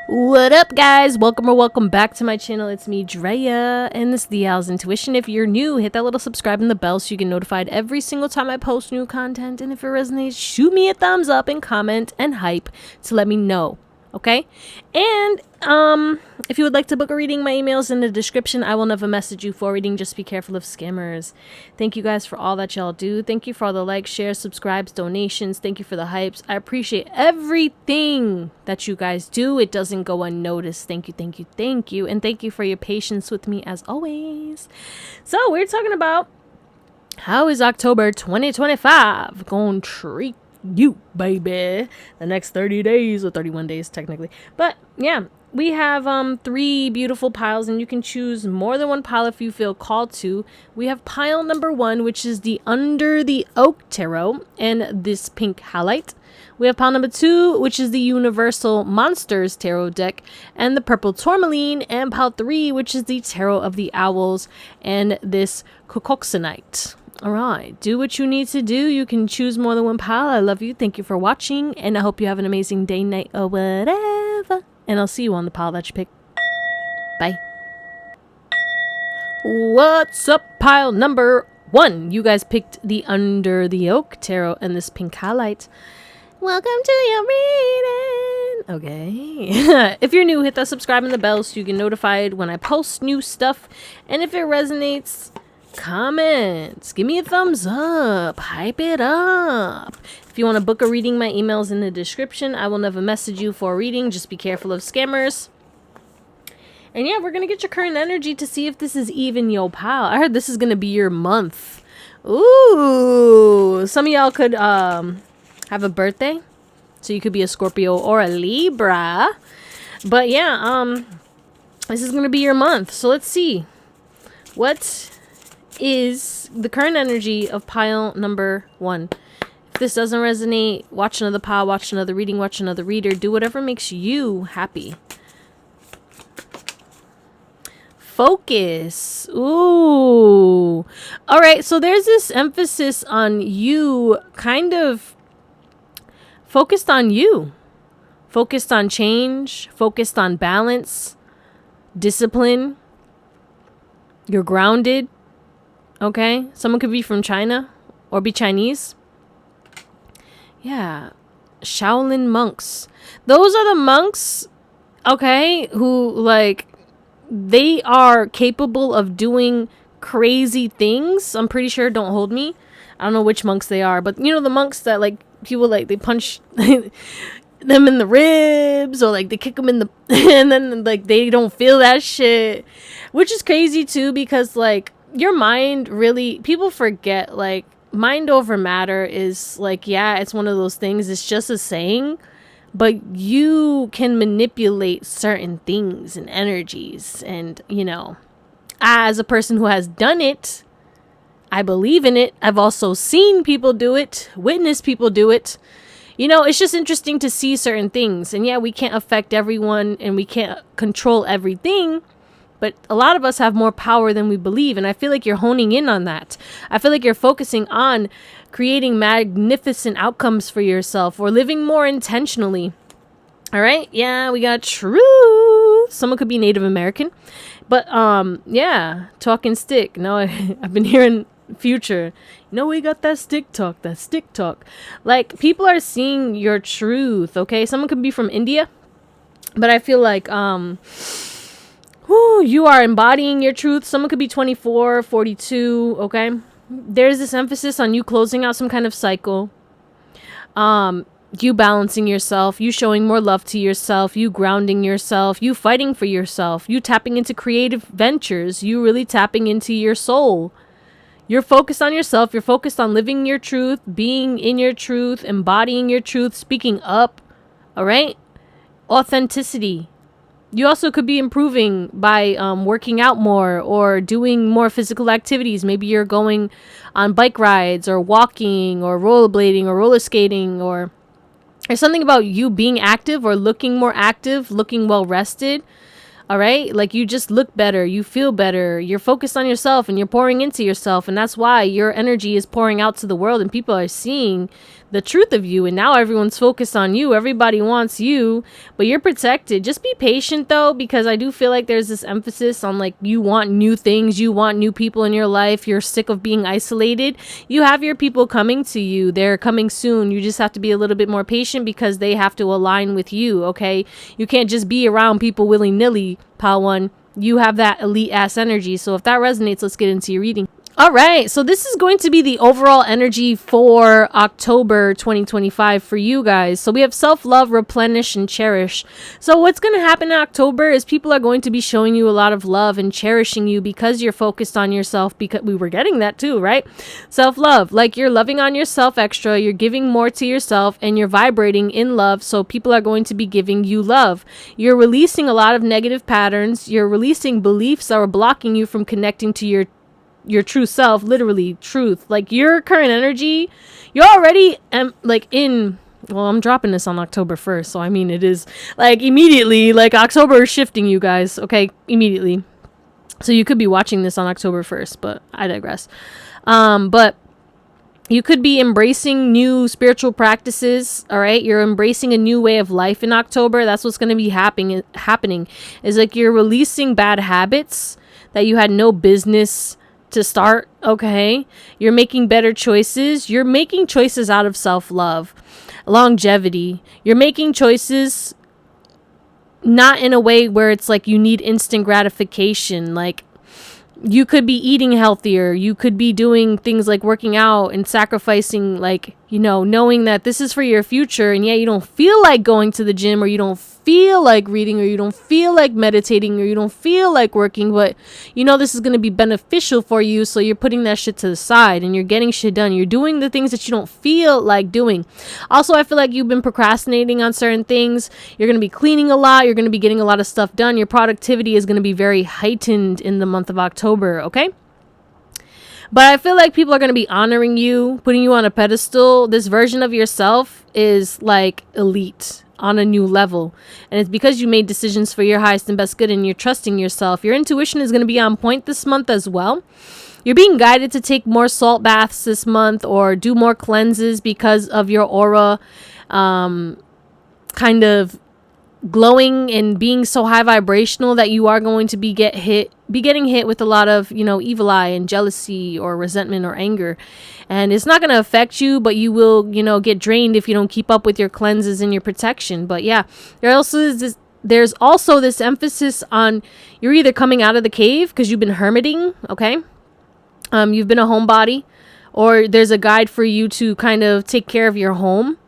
What up, guys? Welcome back to my channel. It's me, Drea, and this is Theowlsintuition. If you're new, hit that little subscribe and the bell so you get notified every single time I post new content. And if it resonates, shoot me a thumbs up and comment and hype to let me know. Okay? And if you would like to book a reading, my email is in the description. I will never message you for a reading. Just be careful of scammers. Thank you guys for all that y'all do. Thank you for all the likes, shares, subscribes, donations. Thank you for the hypes. I appreciate everything that you guys do. It doesn't go unnoticed. Thank you, thank you, thank you. And thank you for your patience with me as always. So we're talking about how is October 2025 going to treat you, baby, the next 30 days or 31 days technically. But yeah, we have 3 beautiful piles, and you can choose more than one pile if you feel called to. We have pile number 1, which is the Under the Oak Tarot and this pink halite. We have pile number 2, which is the Universal Monsters Tarot deck and the purple tourmaline, and pile 3, which is the Tarot of the Owls and this Cocoxanite. All right, do what you need to do. You can choose more than one pile. I love you. Thank you for watching, and I hope you have an amazing day, night, or whatever. And I'll see you on the pile that you pick. Bye. What's up, pile number 1? You guys picked the Under the Oak Tarot and this pink highlight. Welcome to your reading. Okay. If you're new, hit that subscribe and the bell so you get notified when I post new stuff. And if it resonates, comments, give me a thumbs up, hype it up. If you want to book a reading, my email's in the description. I will never message you for a reading. Just be careful of scammers. And yeah, we're gonna get your current energy to see if this is even your pile. I heard this is gonna be your month. Ooh, some of y'all could have a birthday, so you could be a Scorpio or a Libra. But yeah, this is gonna be your month. So let's see what is the current energy of pile number 1. If this doesn't resonate, watch another pile, watch another reading, watch another reader. Do whatever makes you happy. Focus. Ooh. All right, so there's this emphasis on you, kind of focused on you, focused on change, focused on balance, discipline. You're grounded. Okay, someone could be from China or be Chinese. Yeah, Shaolin monks. Those are the monks, okay, who like, they are capable of doing crazy things. I'm pretty sure, don't hold me. I don't know which monks they are, but you know the monks that like people like they punch them in the ribs or like they kick them in the and then like they don't feel that shit, which is crazy too, because like your mind really, people forget, like mind over matter is like, yeah, it's one of those things, it's just a saying, but you can manipulate certain things and energies. And you know, as a person who has done it, I believe in it. I've also seen people do it, witnessed people do it. You know, it's just interesting to see certain things. And yeah, we can't affect everyone and we can't control everything, but a lot of us have more power than we believe. And I feel like you're honing in on that. I feel like you're focusing on creating magnificent outcomes for yourself or living more intentionally. All right. Yeah, we got truth. Someone could be Native American. But yeah, talking stick. No, I've been hearing future. You know, we got that stick talk, that stick talk. Like, people are seeing your truth. Okay, someone could be from India, but I feel like you are embodying your truth. Someone could be 24, 42. Okay, there's this emphasis on you closing out some kind of cycle, you balancing yourself, you showing more love to yourself, you grounding yourself, you fighting for yourself, you tapping into creative ventures, you really tapping into your soul. You're focused on yourself. You're focused on living your truth, being in your truth, embodying your truth, speaking up. All right? Authenticity. You also could be improving by working out more or doing more physical activities. Maybe you're going on bike rides or walking or rollerblading or roller skating, or there's something about you being active or looking more active, looking well rested. All right. Like you just look better. You feel better. You're focused on yourself and you're pouring into yourself. And that's why your energy is pouring out to the world and people are seeing the truth of you. And now everyone's focused on you. Everybody wants you, but you're protected. Just be patient though, because I do feel like there's this emphasis on like you want new things. You want new people in your life. You're sick of being isolated. You have your people coming to you. They're coming soon. You just have to be a little bit more patient because they have to align with you. Okay. You can't just be around people willy nilly, pal one. You have that elite ass energy. So if that resonates, let's get into your reading. All right, so this is going to be the overall energy for October 2025 for you guys. So we have self-love, replenish, and cherish. So what's going to happen in October is people are going to be showing you a lot of love and cherishing you because you're focused on yourself, because we were getting that too, right? Self-love, like you're loving on yourself extra, you're giving more to yourself, and you're vibrating in love, so people are going to be giving you love. You're releasing a lot of negative patterns. You're releasing beliefs that are blocking you from connecting to your true self, literally truth. Like your current energy, you're already like in, well, I'm dropping this on October 1st, so I mean it is like immediately, like October is shifting you guys, okay, immediately. So you could be watching this on October 1st, but I digress. But you could be embracing new spiritual practices, all right? You're embracing a new way of life in October. That's what's going to be happening is like you're releasing bad habits that you had no business to start, okay? You're making better choices. You're making choices out of self-love, longevity. You're making choices not in a way where it's like you need instant gratification. Like you could be eating healthier. You could be doing things like working out and sacrificing, like, you know, knowing that this is for your future. And yeah, you don't feel like going to the gym, or you don't feel like reading, or you don't feel like meditating, or you don't feel like working, but you know this is going to be beneficial for you, so you're putting that shit to the side and you're getting shit done. You're doing the things that you don't feel like doing. Also, I feel like you've been procrastinating on certain things. You're going to be cleaning a lot. You're going to be getting a lot of stuff done. Your productivity is going to be very heightened in the month of October, okay? But I feel like people are going to be honoring you, putting you on a pedestal. This version of yourself is like elite, on a new level, and it's because you made decisions for your highest and best good, and you're trusting yourself. Your intuition is going to be on point this month as well. You're being guided to take more salt baths this month or do more cleanses because of your aura kind of glowing and being so high vibrational that you are going to be getting hit with a lot of, you know, evil eye and jealousy or resentment or anger. And it's not going to affect you, but you will, you know, get drained if you don't keep up with your cleanses and your protection. But yeah, there's also this emphasis on you're either coming out of the cave because you've been hermiting, okay? You've been a homebody, or there's a guide for you to kind of take care of your home.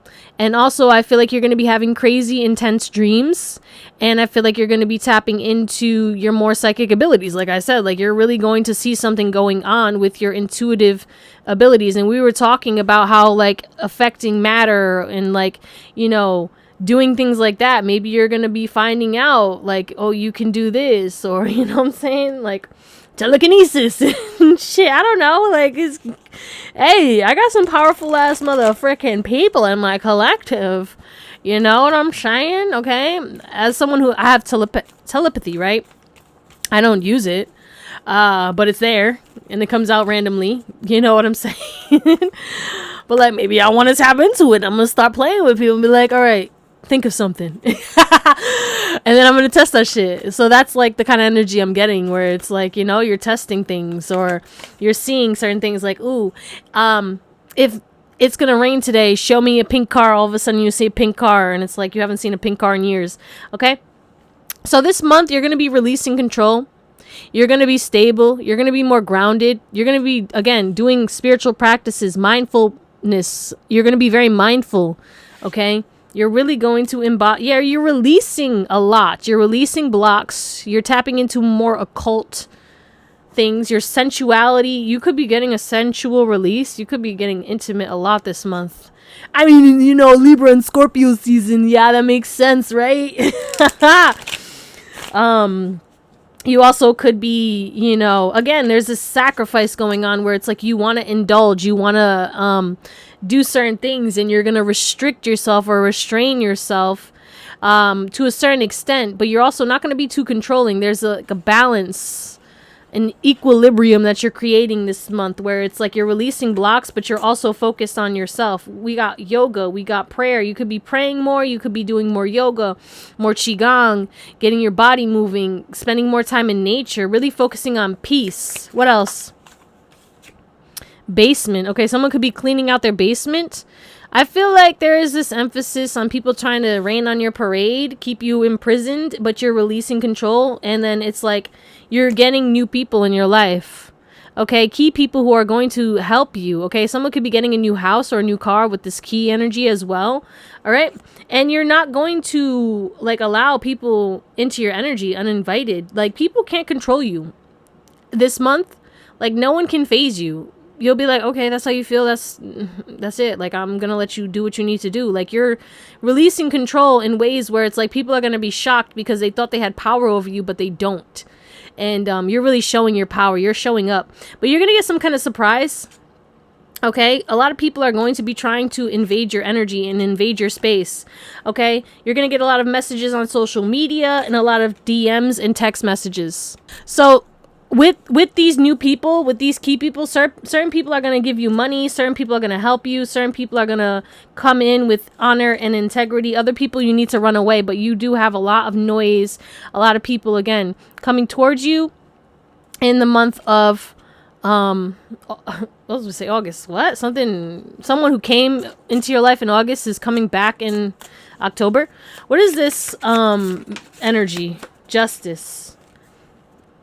And also, I feel like you're going to be having crazy, intense dreams. And I feel like you're going to be tapping into your more psychic abilities. Like I said, like you're really going to see something going on with your intuitive abilities. And we were talking about how like affecting matter and like, you know, doing things like that. Maybe you're going to be finding out like, oh, you can do this, or, you know what I'm saying? Like telekinesis and shit. I don't know. Like, hey, I got some powerful ass motherfucking people in my collective. You know what I'm saying? Okay. As someone who, I have telepathy, right? I don't use it, but it's there and it comes out randomly. You know what I'm saying? But like, maybe I want to tap into it. I'm gonna start playing with people and be like, all right, think of something. And then I'm going to test that shit. So that's like the kind of energy I'm getting, where it's like, you know, you're testing things, or you're seeing certain things like, ooh, if it's going to rain today, show me a pink car. All of a sudden you see a pink car, and it's like you haven't seen a pink car in years. Okay. So this month you're going to be releasing control. You're going to be stable. You're going to be more grounded. You're going to be, again, doing spiritual practices, mindfulness. You're going to be very mindful. Okay. You're really going to embody. Yeah, you're releasing a lot. You're releasing blocks. You're tapping into more occult things. Your sensuality. You could be getting a sensual release. You could be getting intimate a lot this month. I mean, you know, Libra and Scorpio season. Yeah, that makes sense, right? You also could be, you know, again, there's this sacrifice going on where it's like you want to indulge. You want to do certain things, and you're going to restrict yourself or restrain yourself to a certain extent, but you're also not going to be too controlling. There's like a balance, an equilibrium that you're creating this month, where it's like you're releasing blocks, but you're also focused on yourself. We got yoga, we got prayer. You could be praying more, you could be doing more yoga, more qigong, getting your body moving, spending more time in nature, really focusing on peace. What else? Basement. Okay, someone could be cleaning out their basement. I feel like there is this emphasis on people trying to rain on your parade, keep you imprisoned, but you're releasing control. And then it's like you're getting new people in your life. Okay, key people who are going to help you. Okay, someone could be getting a new house or a new car with this key energy as well. All right, and you're not going to like allow people into your energy uninvited. Like, people can't control you this month. Like, no one can phase you. You'll be like, okay, that's how you feel. That's it. Like, I'm going to let you do what you need to do. Like, you're releasing control in ways where it's like people are going to be shocked because they thought they had power over you, but they don't. And you're really showing your power. You're showing up. But you're going to get some kind of surprise. Okay? A lot of people are going to be trying to invade your energy and invade your space. Okay? You're going to get a lot of messages on social media and a lot of DMs and text messages. So, with these new people, with these key people, certain people are going to give you money, certain people are going to help you, certain people are going to come in with honor and integrity. Other people you need to run away, but you do have a lot of noise, a lot of people, again, coming towards you in the month of I was gonna say August. What? Someone who came into your life in August is coming back in October. What is this energy? Justice.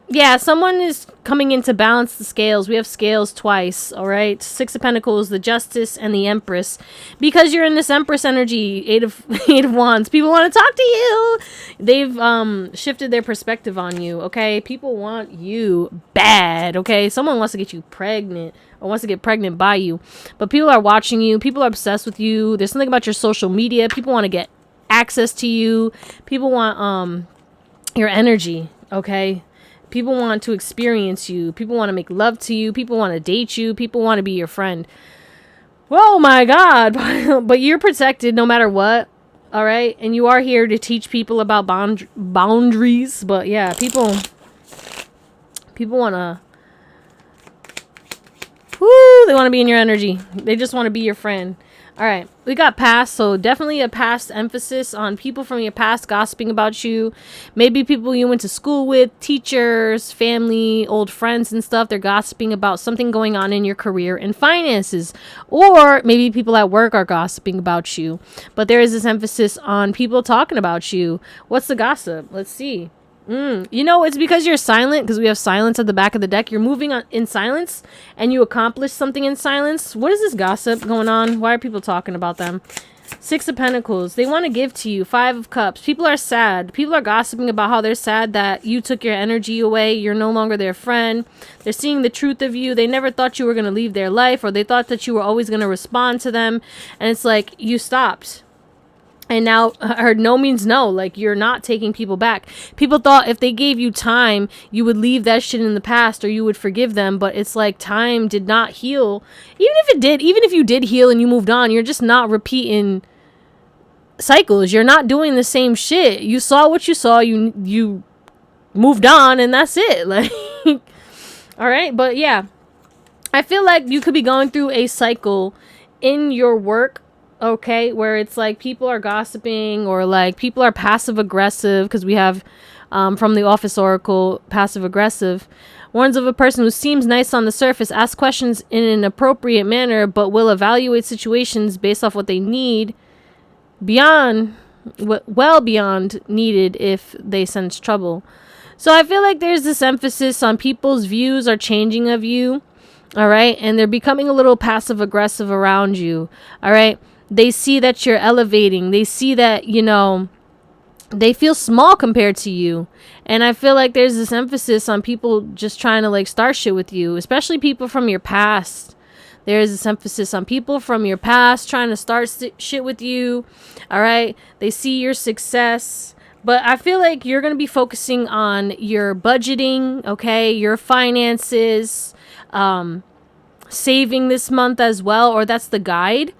Yeah, someone is coming in to balance the scales. We have scales twice, all right? Six of Pentacles, the Justice, and the Empress. Because you're in this Empress energy, Eight of Wands, people want to talk to you. They've shifted their perspective on you, okay? People want you bad, okay? Someone wants to get you pregnant or wants to get pregnant by you. But people are watching you. People are obsessed with you. There's something about your social media. People want to get access to you. People want your energy, okay? People want to experience you. People want to make love to you. People want to date you. People want to be your friend. Oh my God. But you're protected no matter what. All right. And you are here to teach people about boundaries. But yeah, people want to. They want to be in your energy. They just want to be your friend. All right, we got past, so definitely a past emphasis on people from your past gossiping about you. Maybe people you went to school with, teachers, family, old friends and stuff. They're gossiping about something going on in your career and finances. Or maybe people at work are gossiping about you. But there is this emphasis on people talking about you. What's the gossip? Let's see. You know, it's because you're silent, because we have silence at the back of the deck. You're moving on in silence, and you accomplish something in silence. What is this gossip going on? Why are people talking about them? Six of Pentacles. They want to give to you. Five of Cups. People are sad. People are gossiping about how they're sad that you took your energy away. You're no longer their friend. They're seeing the truth of you. They never thought you were going to leave their life, or they thought that you were always going to respond to them. And it's like, you stopped. And now, or no means no, like, you're not taking people back. People thought if they gave you time, you would leave that shit in the past or you would forgive them. But it's like time did not heal. Even if you did heal and you moved on, you're just not repeating cycles. You're not doing the same shit. You saw what you saw. You moved on and that's it. Like, all right. But yeah, I feel like you could be going through a cycle in your work. Okay, where it's like people are gossiping or like people are passive aggressive, because we have from the Office Oracle, passive aggressive warns of a person who seems nice on the surface, asks questions in an appropriate manner, but will evaluate situations based off what they need well beyond needed if they sense trouble. So I feel like there's this emphasis on people's views are changing of you, all right, and they're becoming a little passive aggressive around you, all right. They see that you're elevating. They see that, you know, they feel small compared to you. And I feel like there's this emphasis on people just trying to like start shit with you, especially people from your past. There's this emphasis on people from your past trying to start shit with you. All right. They see your success. But I feel like you're going to be focusing on your budgeting, okay, your finances, saving this month as well, or that's the guide.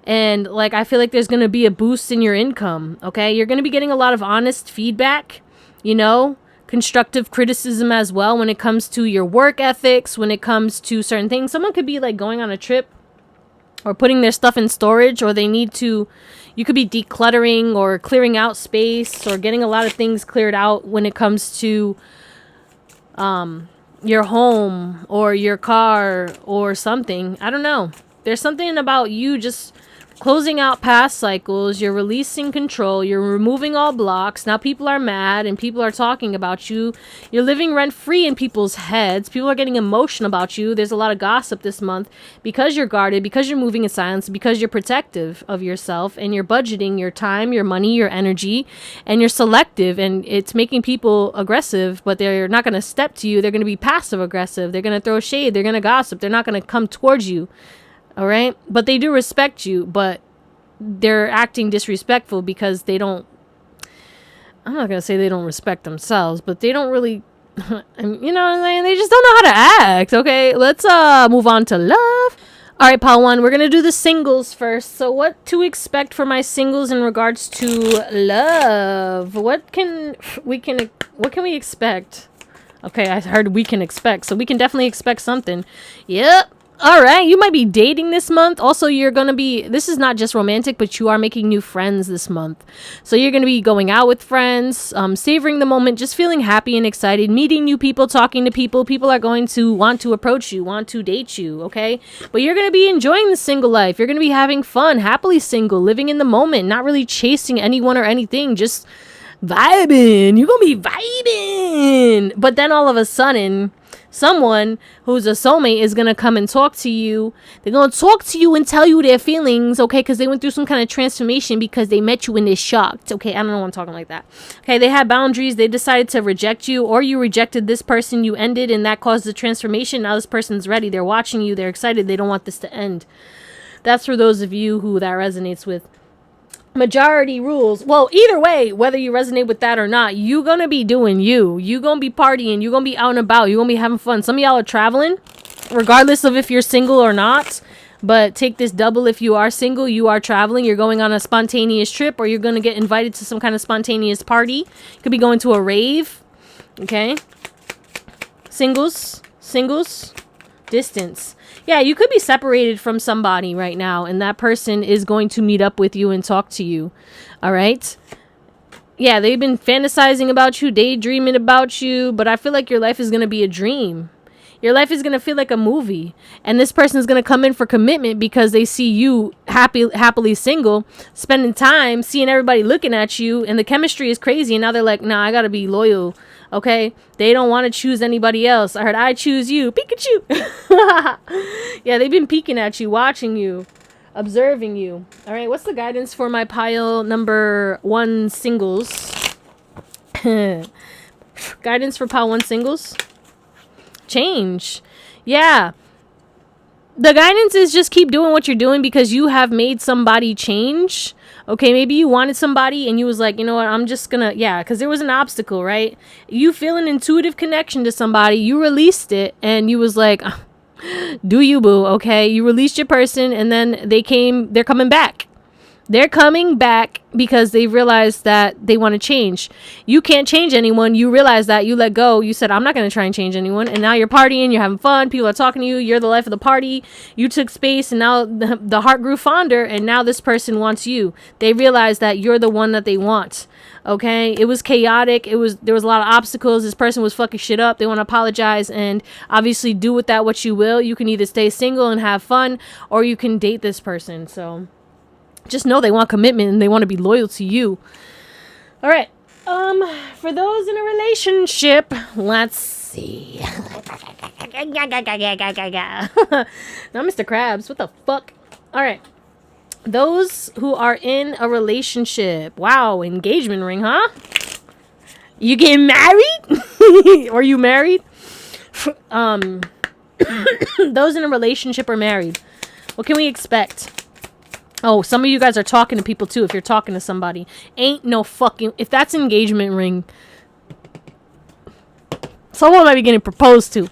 And like, I feel like there's going to be a boost in your income. Okay. You're going to be getting a lot of honest feedback, you know, constructive criticism as well when it comes to your work ethics, when it comes to certain things. Someone could be like going on a trip or putting their stuff in storage, or they need to, you could be decluttering or clearing out space or getting a lot of things cleared out when it comes to your home or your car or something. I don't know. There's something about you just closing out past cycles. You're releasing control. You're removing all blocks. Now people are mad and people are talking about you. You're living rent free in people's heads. People are getting emotional about you. There's a lot of gossip this month because you're guarded, because you're moving in silence, because you're protective of yourself, and you're budgeting your time, your money, your energy, and you're selective, and it's making people aggressive, but they're not going to step to you. They're going to be passive aggressive. They're going to throw shade. They're going to gossip. They're not going to come towards you. All right. But they do respect you, but they're acting disrespectful because they don't, I'm not going to say they don't respect themselves, but they don't really, you know what I'm saying? They just don't know how to act. Okay. Let's move on to love. All right, Pile 1, we're going to do the singles first. So what to expect for my singles in regards to love? What can we expect? Okay. I heard we can expect. So we can definitely expect something. Yep. All right, you might be dating this month. Also, you're going to be, this is not just romantic, but you are making new friends this month. So you're going to be going out with friends, savoring the moment, just feeling happy and excited, meeting new people, talking to people. People are going to want to approach you, want to date you, okay? But you're going to be enjoying the single life. You're going to be having fun, happily single, living in the moment, not really chasing anyone or anything, just vibing. You're going to be vibing. But then all of a sudden, someone who's a soulmate is going to come and talk to you. They're going to talk to you and tell you their feelings, okay, because they went through some kind of transformation because they met you and they're shocked. Okay, I don't know why I'm talking like that. Okay, they had boundaries. They decided to reject you, or you rejected this person, you ended, and that caused the transformation. Now this person's ready. They're watching you. They're excited. They don't want this to end. That's for those of you who that resonates with. Majority rules. Well, either way, whether you resonate with that or not, you gonna be doing you gonna be partying, you gonna be out and about, you gonna be having fun. Some of y'all are traveling, regardless of if you're single or not. But take this double: if you are single, you are traveling, you're going on a spontaneous trip, or you're gonna get invited to some kind of spontaneous party. You could be going to a rave. Okay, singles, distance. Yeah, you could be separated from somebody right now, and that person is going to meet up with you and talk to you. All right? Yeah, they've been fantasizing about you, daydreaming about you, but I feel like your life is going to be a dream. Your life is going to feel like a movie, and this person is going to come in for commitment because they see you happily single, spending time, seeing everybody looking at you, and the chemistry is crazy, and now they're like, nah, I got to be loyal. Okay, they don't want to choose anybody else. I heard I choose you, Pikachu. Yeah, they've been peeking at you, watching you, observing you. All right, what's the guidance for my pile number 1 singles? Guidance for pile 1 singles? Change. Yeah. The guidance is just keep doing what you're doing because you have made somebody change. Okay, maybe you wanted somebody and you was like, you know what, I'm just gonna, yeah, because there was an obstacle, right? You feel an intuitive connection to somebody, you released it, and you was like, do you, boo, okay? You released your person, and then they're coming back. They're coming back because they realized that they want to change. You can't change anyone. You realize that. You let go. You said, I'm not going to try and change anyone. And now you're partying. You're having fun. People are talking to you. You're the life of the party. You took space, and now the heart grew fonder, and now this person wants you. They realize that you're the one that they want. Okay? It was chaotic. There was a lot of obstacles. This person was fucking shit up. They want to apologize and obviously do with that what you will. You can either stay single and have fun, or you can date this person. So just know they want commitment and they want to be loyal to you. All right. For those in a relationship, let's see. Now, Mr. Krabs, what the fuck? All right. Those who are in a relationship. Wow, engagement ring, huh? You getting married? Or you married? Those in a relationship or married. What can we expect? Oh, some of you guys are talking to people too. If you're talking to somebody, ain't no fucking, if that's an engagement ring, someone might be getting proposed to.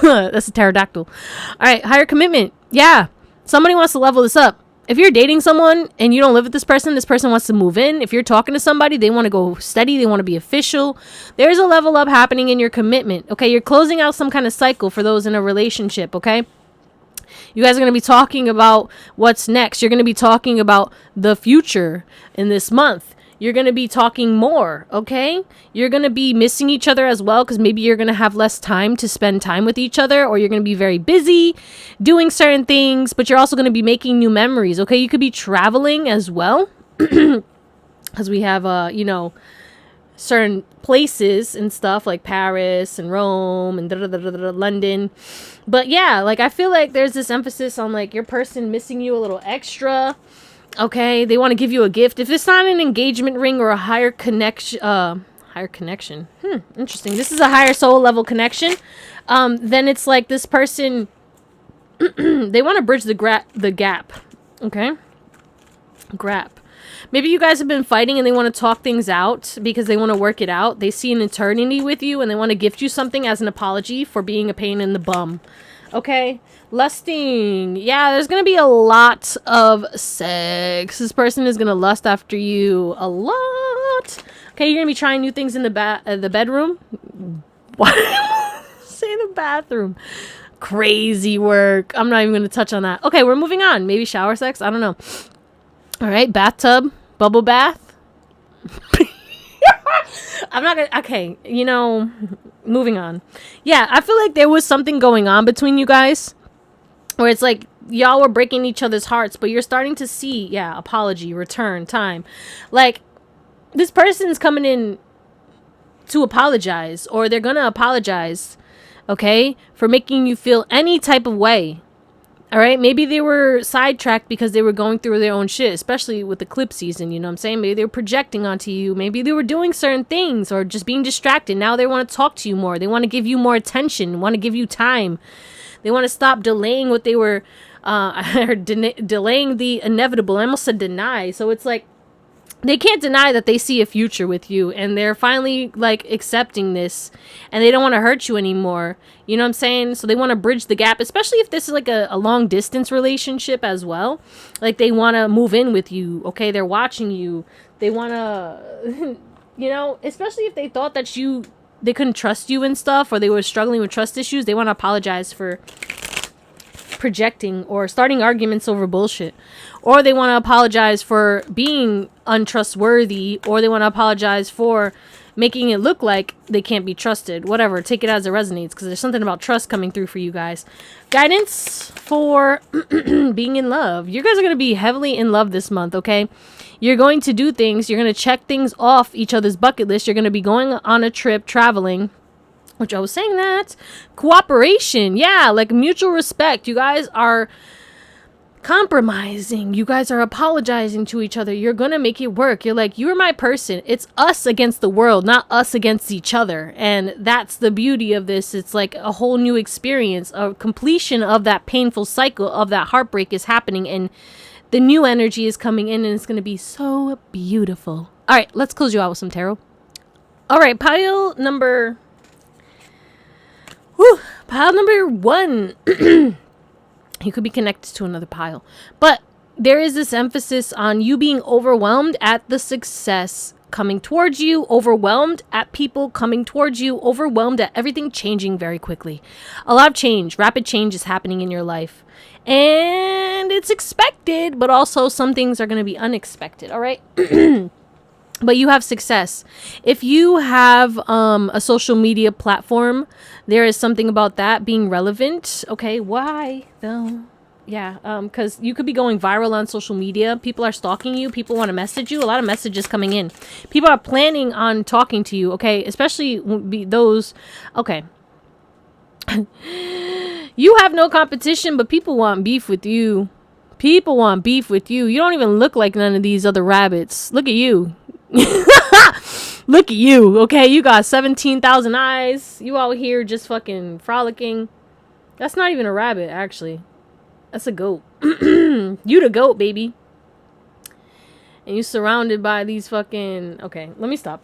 That's a pterodactyl. All right, higher commitment. Yeah. Somebody wants to level this up. If you're dating someone and you don't live with this person wants to move in. If you're talking to somebody, they want to go steady. They want to be official. There's a level up happening in your commitment. Okay. You're closing out some kind of cycle for those in a relationship. Okay. You guys are going to be talking about what's next. You're going to be talking about the future in this month. You're going to be talking more, okay? You're going to be missing each other as well, because maybe you're going to have less time to spend time with each other, or you're going to be very busy doing certain things, but you're also going to be making new memories, okay? You could be traveling as well, because we have, certain places and stuff like Paris and Rome and London. But yeah, like I feel like there's this emphasis on like your person missing you a little extra. Okay, they want to give you a gift. If it's not an engagement ring or a higher connection, interesting. This is a higher soul level connection. Then it's like this person, they want to bridge the gap. Okay, gap. Maybe you guys have been fighting and they want to talk things out because they want to work it out. They see an eternity with you and they want to gift you something as an apology for being a pain in the bum. Okay? Lusting. Yeah, there's going to be a lot of sex. This person is going to lust after you a lot. Okay, you're going to be trying new things in the bedroom. What? Say the bathroom. Crazy work. I'm not even going to touch on that. Okay, we're moving on. Maybe shower sex. I don't know. All right, bathtub, bubble bath. I'm not gonna, okay, moving on. Yeah, I feel like there was something going on between you guys where it's like y'all were breaking each other's hearts, but you're starting to see, apology, return, time. Like, this person's coming in to apologize, or they're gonna apologize, okay, for making you feel any type of way. All right, maybe they were sidetracked because they were going through their own shit, especially with the clip season, you know what I'm saying? Maybe they were projecting onto you. Maybe they were doing certain things or just being distracted. Now they want to talk to you more. They want to give you more attention, want to give you time. They want to stop delaying what they were, delaying the inevitable. I almost said deny. So it's like, they can't deny that they see a future with you and they're finally like accepting this and they don't want to hurt you anymore. You know what I'm saying? So they want to bridge the gap, especially if this is like a long distance relationship as well. Like they want to move in with you. Okay. They're watching you. They want to, especially if they thought that they couldn't trust you and stuff, or they were struggling with trust issues. They want to apologize for projecting or starting arguments over bullshit, or they want to apologize for being untrustworthy, or they want to apologize for making it look like they can't be trusted. Whatever, take it as it resonates, because there's something about trust coming through for you guys. Guidance for being in love. You guys are going to be heavily in love this month. Okay, you're going to do things, you're going to check things off each other's bucket list. You're going to be going on a trip, traveling, which I was saying that. Cooperation. Yeah, like mutual respect. You guys are compromising. You guys are apologizing to each other. You're going to make it work. You're like, you're my person. It's us against the world, not us against each other. And that's the beauty of this. It's like a whole new experience. A completion of that painful cycle of that heartbreak is happening. And the new energy is coming in and it's going to be so beautiful. All right, let's close you out with some tarot. All right, pile number 1. You could be connected to another pile. But there is this emphasis on you being overwhelmed at the success coming towards you, overwhelmed at people coming towards you, overwhelmed at everything changing very quickly. A lot of change, rapid change is happening in your life. And it's expected, but also some things are going to be unexpected, all right? But you have success. If you have a social media platform, there is something about that being relevant. Okay, why though? Yeah, because you could be going viral on social media. People are stalking you. People want to message you. A lot of messages coming in. People are planning on talking to you. Okay, especially those. Okay. You have no competition, but people want beef with you. People want beef with you. You don't even look like none of these other rabbits. Look at you. Look at you, okay? You got 17,000 eyes. You out here just fucking frolicking. That's not even a rabbit, actually. That's a goat. You the goat, baby. And you surrounded by these fucking... Okay, let me stop.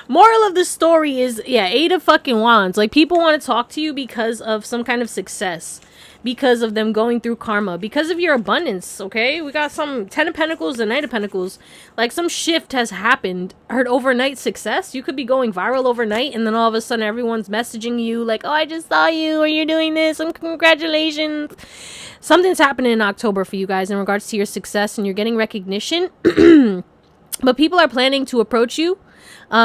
Moral of the story is, 8 of fucking wands. Like, people want to talk to you because of some kind of success. because of them going through karma, because of your abundance, okay? We got some 10 of Pentacles and Knight of Pentacles. Like, some shift has happened. Heard overnight success. You could be going viral overnight, and then all of a sudden everyone's messaging you like, oh, I just saw you, or you're doing this, and congratulations. Something's happening in October for you guys in regards to your success, and you're getting recognition. But people are planning to approach you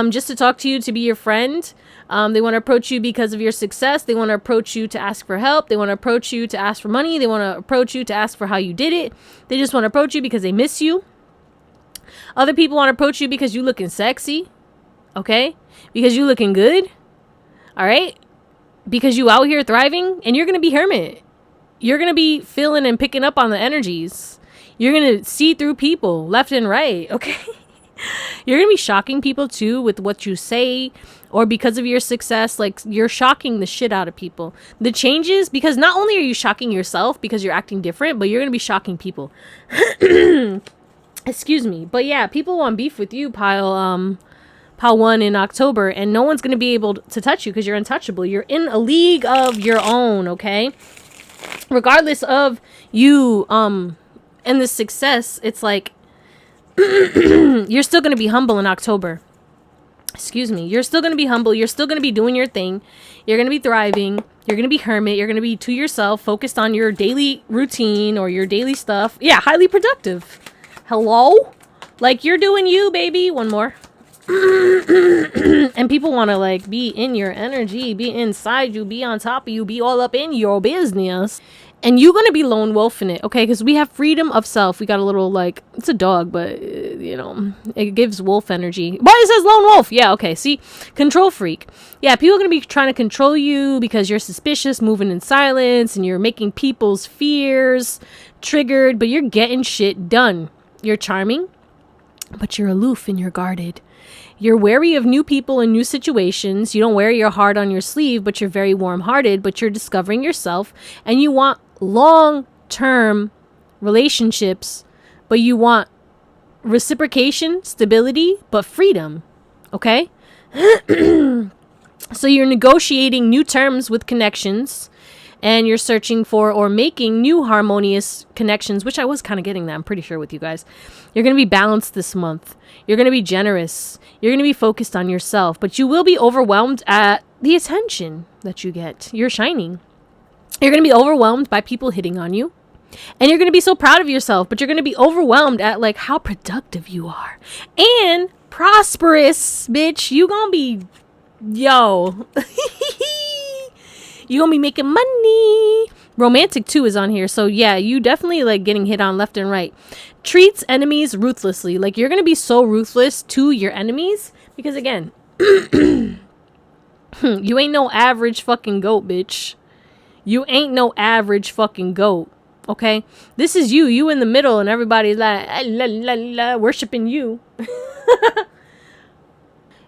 just to talk to you, to be your friend. They want to approach you because of your success. They want to approach you to ask for help. They want to approach you to ask for money. They want to approach you to ask for how you did it. They just want to approach you because they miss you. Other people want to approach you because you looking sexy. Okay? Because you looking good. All right? Because you out here thriving, and you're going to be hermit. You're going to be feeling and picking up on the energies. You're going to see through people left and right. Okay? You're going to be shocking people too with what you say, or because of your success, like, you're shocking the shit out of people. The changes, because not only are you shocking yourself because you're acting different, but you're going to be shocking people. Excuse me. But yeah, people want beef with you, pile 1 in October, and no one's going to be able to touch you because you're untouchable. You're in a league of your own, okay? Regardless of you and the success, it's like, you're still going to be humble in October. Excuse me. You're still going to be humble. You're still going to be doing your thing. You're going to be thriving. You're going to be hermit. You're going to be to yourself, focused on your daily routine or your daily stuff. Yeah, highly productive. Hello? Like, you're doing you, baby. One more. And people want to, like, be in your energy, be inside you, be on top of you, be all up in your business. And you're going to be lone wolf in it, okay? Because we have freedom of self. We got a little, like, it's a dog, but, you know, it gives wolf energy. But it says lone wolf. Yeah, okay. See? Control freak. Yeah, people are going to be trying to control you because you're suspicious, moving in silence, and you're making people's fears triggered, but you're getting shit done. You're charming, but you're aloof and you're guarded. You're wary of new people and new situations. You don't wear your heart on your sleeve, but you're very warm-hearted, but you're discovering yourself, and you want long-term relationships, but you want reciprocation, stability, but freedom. Okay? So you're negotiating new terms with connections, and you're searching for or making new harmonious connections, which I was kind of getting that, I'm pretty sure, with you guys. You're going to be balanced this month. You're going to be generous. You're going to be focused on yourself, but you will be overwhelmed at the attention that you get. You're shining. You're going to be overwhelmed by people hitting on you. And you're going to be so proud of yourself, but you're going to be overwhelmed at, like, how productive you are. And prosperous, bitch. You going to be, yo. You going to be making money. Romantic, too, is on here. So, yeah, you definitely, like, getting hit on left and right. Treats enemies ruthlessly. Like, you're going to be so ruthless to your enemies. Because, again, you ain't no average fucking goat, bitch. You ain't no average fucking goat. Okay? This is you. You in the middle, and everybody's like, la, la, la, worshiping you.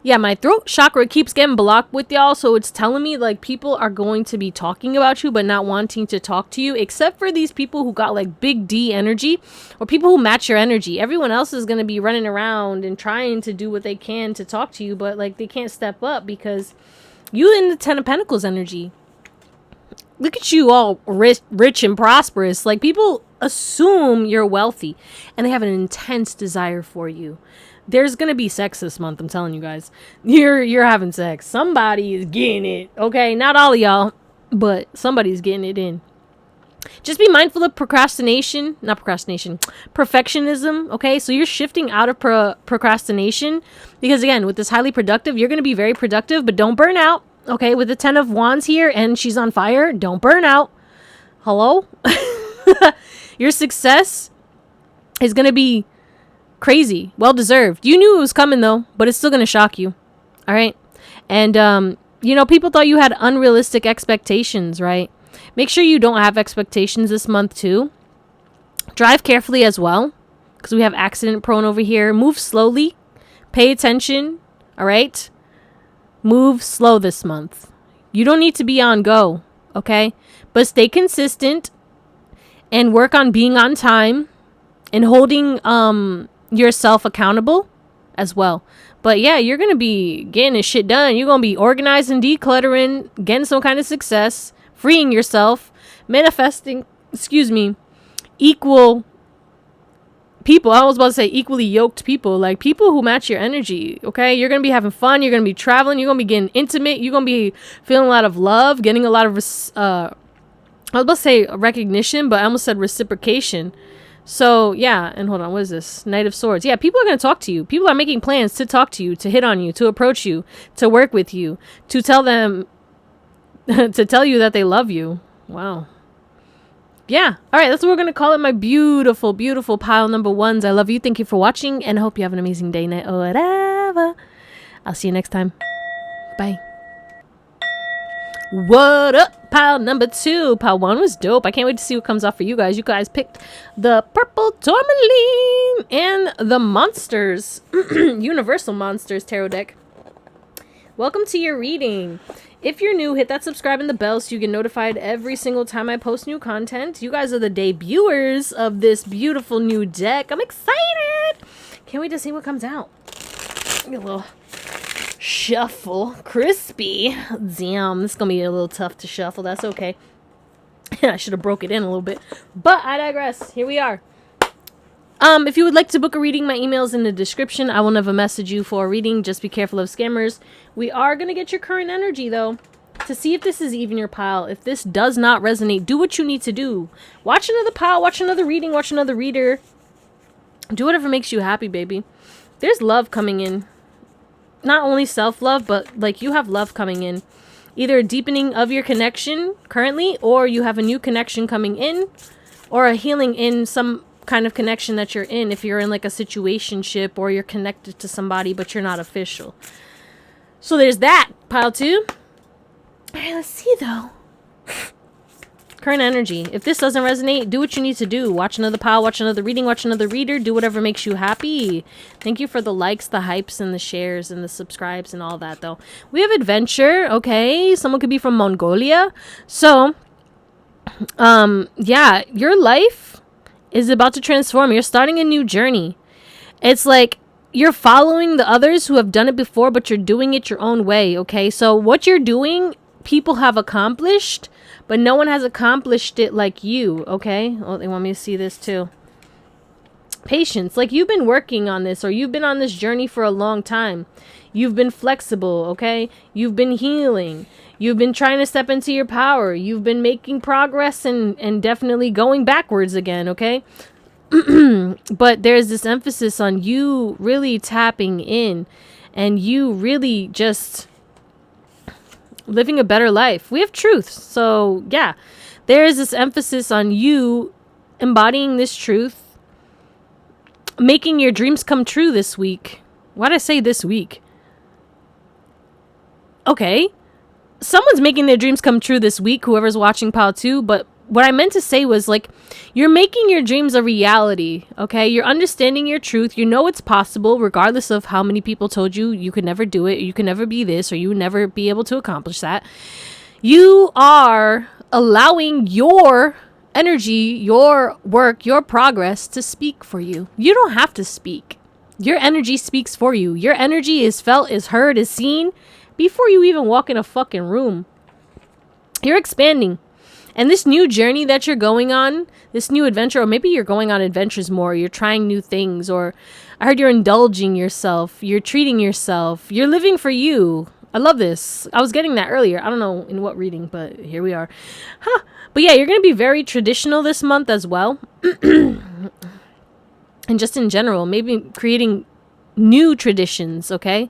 Yeah, my throat chakra keeps getting blocked with y'all, so it's telling me, like, people are going to be talking about you but not wanting to talk to you, except for these people who got, like, big D energy, or people who match your energy. Everyone else is going to be running around and trying to do what they can to talk to you, but, like, they can't step up because you in the 10 of Pentacles energy. Look at you all rich and prosperous. Like, people assume you're wealthy, and they have an intense desire for you. There's gonna be sex this month, I'm telling you guys. You're having sex. Somebody is getting it, okay? Not all of y'all, but somebody's getting it in. Just be mindful of perfectionism, okay? So you're shifting out of procrastination because, again, with this highly productive, you're gonna be very productive, but don't burn out, okay? With the 10 of Wands here, and she's on fire, don't burn out. Hello? Your success is gonna be crazy. Well deserved. You knew it was coming, though, but it's still going to shock you. All right? And, you know, people thought you had unrealistic expectations, right? Make sure you don't have expectations this month, too. Drive carefully as well, because we have accident prone over here. Move slowly. Pay attention. All right? Move slow this month. You don't need to be on go, okay? But stay consistent and work on being on time and holding, yourself accountable as well. But yeah, you're gonna be getting this shit done. You're gonna be organizing, decluttering, getting some kind of success, freeing yourself, manifesting, equal people. I was about to say equally yoked people, like people who match your energy. Okay, you're gonna be having fun, you're gonna be traveling, you're gonna be getting intimate, you're gonna be feeling a lot of love, getting a lot of I was about to say recognition, but I almost said reciprocation. So yeah, and hold on, what is this? Knight of Swords. Yeah, people are gonna talk to you. People are making plans to talk to you, to hit on you, to approach you, to work with you, to tell them to tell you that they love you. Wow. Yeah. All right. That's what we're going to call it. My beautiful, beautiful pile number ones. I love you. Thank you for watching, and I hope you have an amazing day, night, or whatever. I'll see you next time. Bye. What up? Pile number 2. Pile 1 was dope. I can't wait to see what comes off for you guys. You guys picked the purple tourmaline and the monsters. Universal Monsters Tarot deck. Welcome to your reading. If you're new, hit that subscribe and the bell so you get notified every single time I post new content. You guys are the debuters of this beautiful new deck. I'm excited. Can't wait to see what comes out. A little shuffle. Crispy. Damn, this is going to be a little tough to shuffle. That's okay. I should have broke it in a little bit. But I digress. Here we are. If you would like to book a reading, my email is in the description. I will never message you for a reading. Just be careful of scammers. We are going to get your current energy, though, to see if this is even your pile. If this does not resonate, do what you need to do. Watch another pile, watch another reading, watch another reader. Do whatever makes you happy, baby. There's love coming in. Not only self-love, but, like, you have love coming in. Either a deepening of your connection currently, or you have a new connection coming in, or a healing in some kind of connection that you're in, if you're in like a situationship or you're connected to somebody but you're not official. So there's that, pile 2. Alright, let's see though. Current energy. If this doesn't resonate, do what you need to do. Watch another pile, watch another reading, watch another reader. Do whatever makes you happy. Thank you for the likes, the hypes, and the shares, and the subscribes, and all that though. We have adventure, okay? Someone could be from Mongolia. So, yeah, your life is about to transform. You're starting a new journey. It's like you're following the others who have done it before, but you're doing it your own way, okay? So what you're doing, people have accomplished, but no one has accomplished it like you, okay? Oh, they want me to see this too. Patience. Like, you've been working on this, or you've been on this journey for a long time. You've been flexible, okay? You've been healing. You've been trying to step into your power. You've been making progress and definitely going backwards again, okay? But there's this emphasis on you really tapping in and you really just living a better life. We have truth. So, yeah, there is this emphasis on you embodying this truth, making your dreams come true this week. Why'd I say this week? Okay. Someone's making their dreams come true this week, whoever's watching Pile 2, but what I meant to say was, like, you're making your dreams a reality, okay? You're understanding your truth. You know it's possible, regardless of how many people told you you could never do it, you could never be this, or you would never be able to accomplish that. You are allowing your energy, your work, your progress to speak for you. You don't have to speak. Your energy speaks for you. Your energy is felt, is heard, is seen before you even walk in a fucking room. You're expanding. And this new journey that you're going on, this new adventure, or maybe you're going on adventures more, you're trying new things, or I heard you're indulging yourself, you're treating yourself, you're living for you. I love this. I was getting that earlier. I don't know in what reading, but here we are. But yeah, you're going to be very traditional this month as well. And just in general, maybe creating new traditions, okay?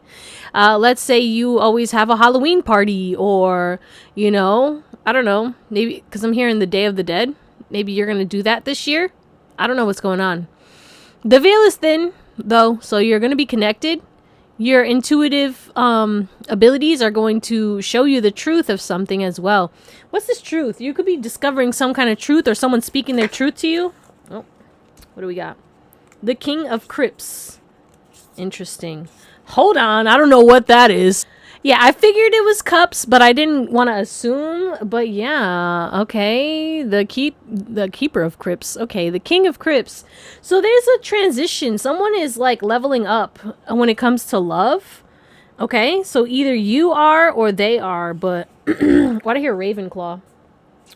Let's say you always have a Halloween party, or, you know, I don't know, maybe because I'm hearing the Day of the Dead. Maybe you're going to do that this year. I don't know what's going on. The veil is thin, though, so you're going to be connected. Your intuitive abilities are going to show you the truth of something as well. What's this truth? You could be discovering some kind of truth, or someone speaking their truth to you. Oh, what do we got? The King of Crypts. Interesting. Hold on, I don't know what that is. Yeah, I figured it was cups, but I didn't want to assume. But yeah, okay. The keeper of crypts. Okay, the king of crypts. So there's a transition. Someone is like leveling up when it comes to love. Okay, so either you are or they are. But why do I hear Ravenclaw?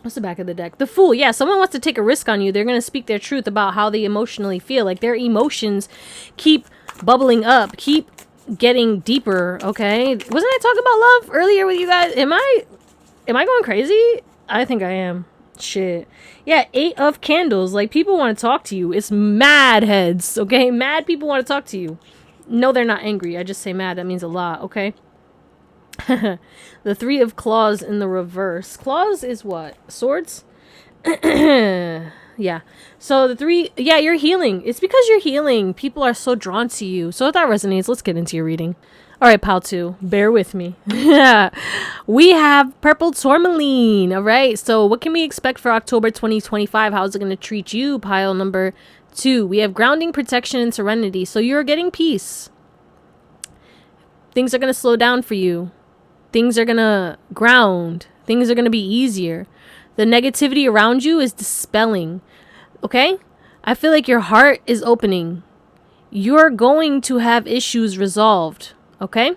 What's the back of the deck? The Fool. Yeah, someone wants to take a risk on you. They're going to speak their truth about how they emotionally feel. Like, their emotions keep bubbling up, keep getting deeper, okay? Wasn't I talking about love earlier with you guys? Am I going crazy? I think I am. Shit. Yeah, 8 of Candles. Like, people want to talk to you. It's mad heads, okay? Mad people want to talk to you. No, they're not angry. I just say mad. That means a lot, okay? The 3 of Claws in the reverse. Claws is what? Swords? Yeah. So the 3, yeah, you're healing. It's because you're healing. People are so drawn to you. So if that resonates, let's get into your reading. All right, pal 2, bear with me. We have Purple Tourmaline. All right. So what can we expect for October 2025? How's it going to treat you? Pile number 2. We have Grounding, Protection, and Serenity. So you're getting peace. Things are going to slow down for you. Things are going to ground. Things are going to be easier. The negativity around you is dispelling. Okay? I feel like your heart is opening. You're going to have issues resolved. Okay?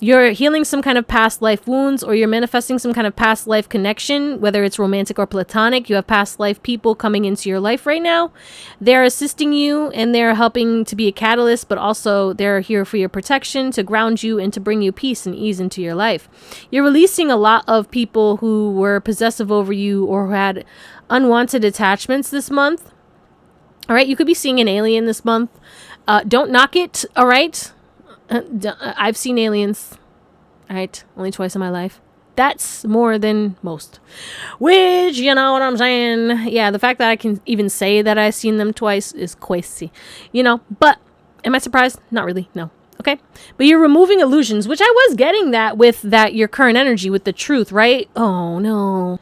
You're healing some kind of past life wounds, or you're manifesting some kind of past life connection, whether it's romantic or platonic. You have past life people coming into your life right now. They're assisting you and they're helping to be a catalyst, but also they're here for your protection, to ground you and to bring you peace and ease into your life. You're releasing a lot of people who were possessive over you or who had unwanted attachments this month. All right. You could be seeing an alien this month. Don't knock it. All right. I've seen aliens, all right, only twice in my life. That's more than most, which, you know what I'm saying? Yeah, the fact that I can even say that I've seen them twice is crazy, you know, but am I surprised? Not really, no. Okay, but you're removing illusions, which I was getting that with that your current energy with the truth, right? Oh no.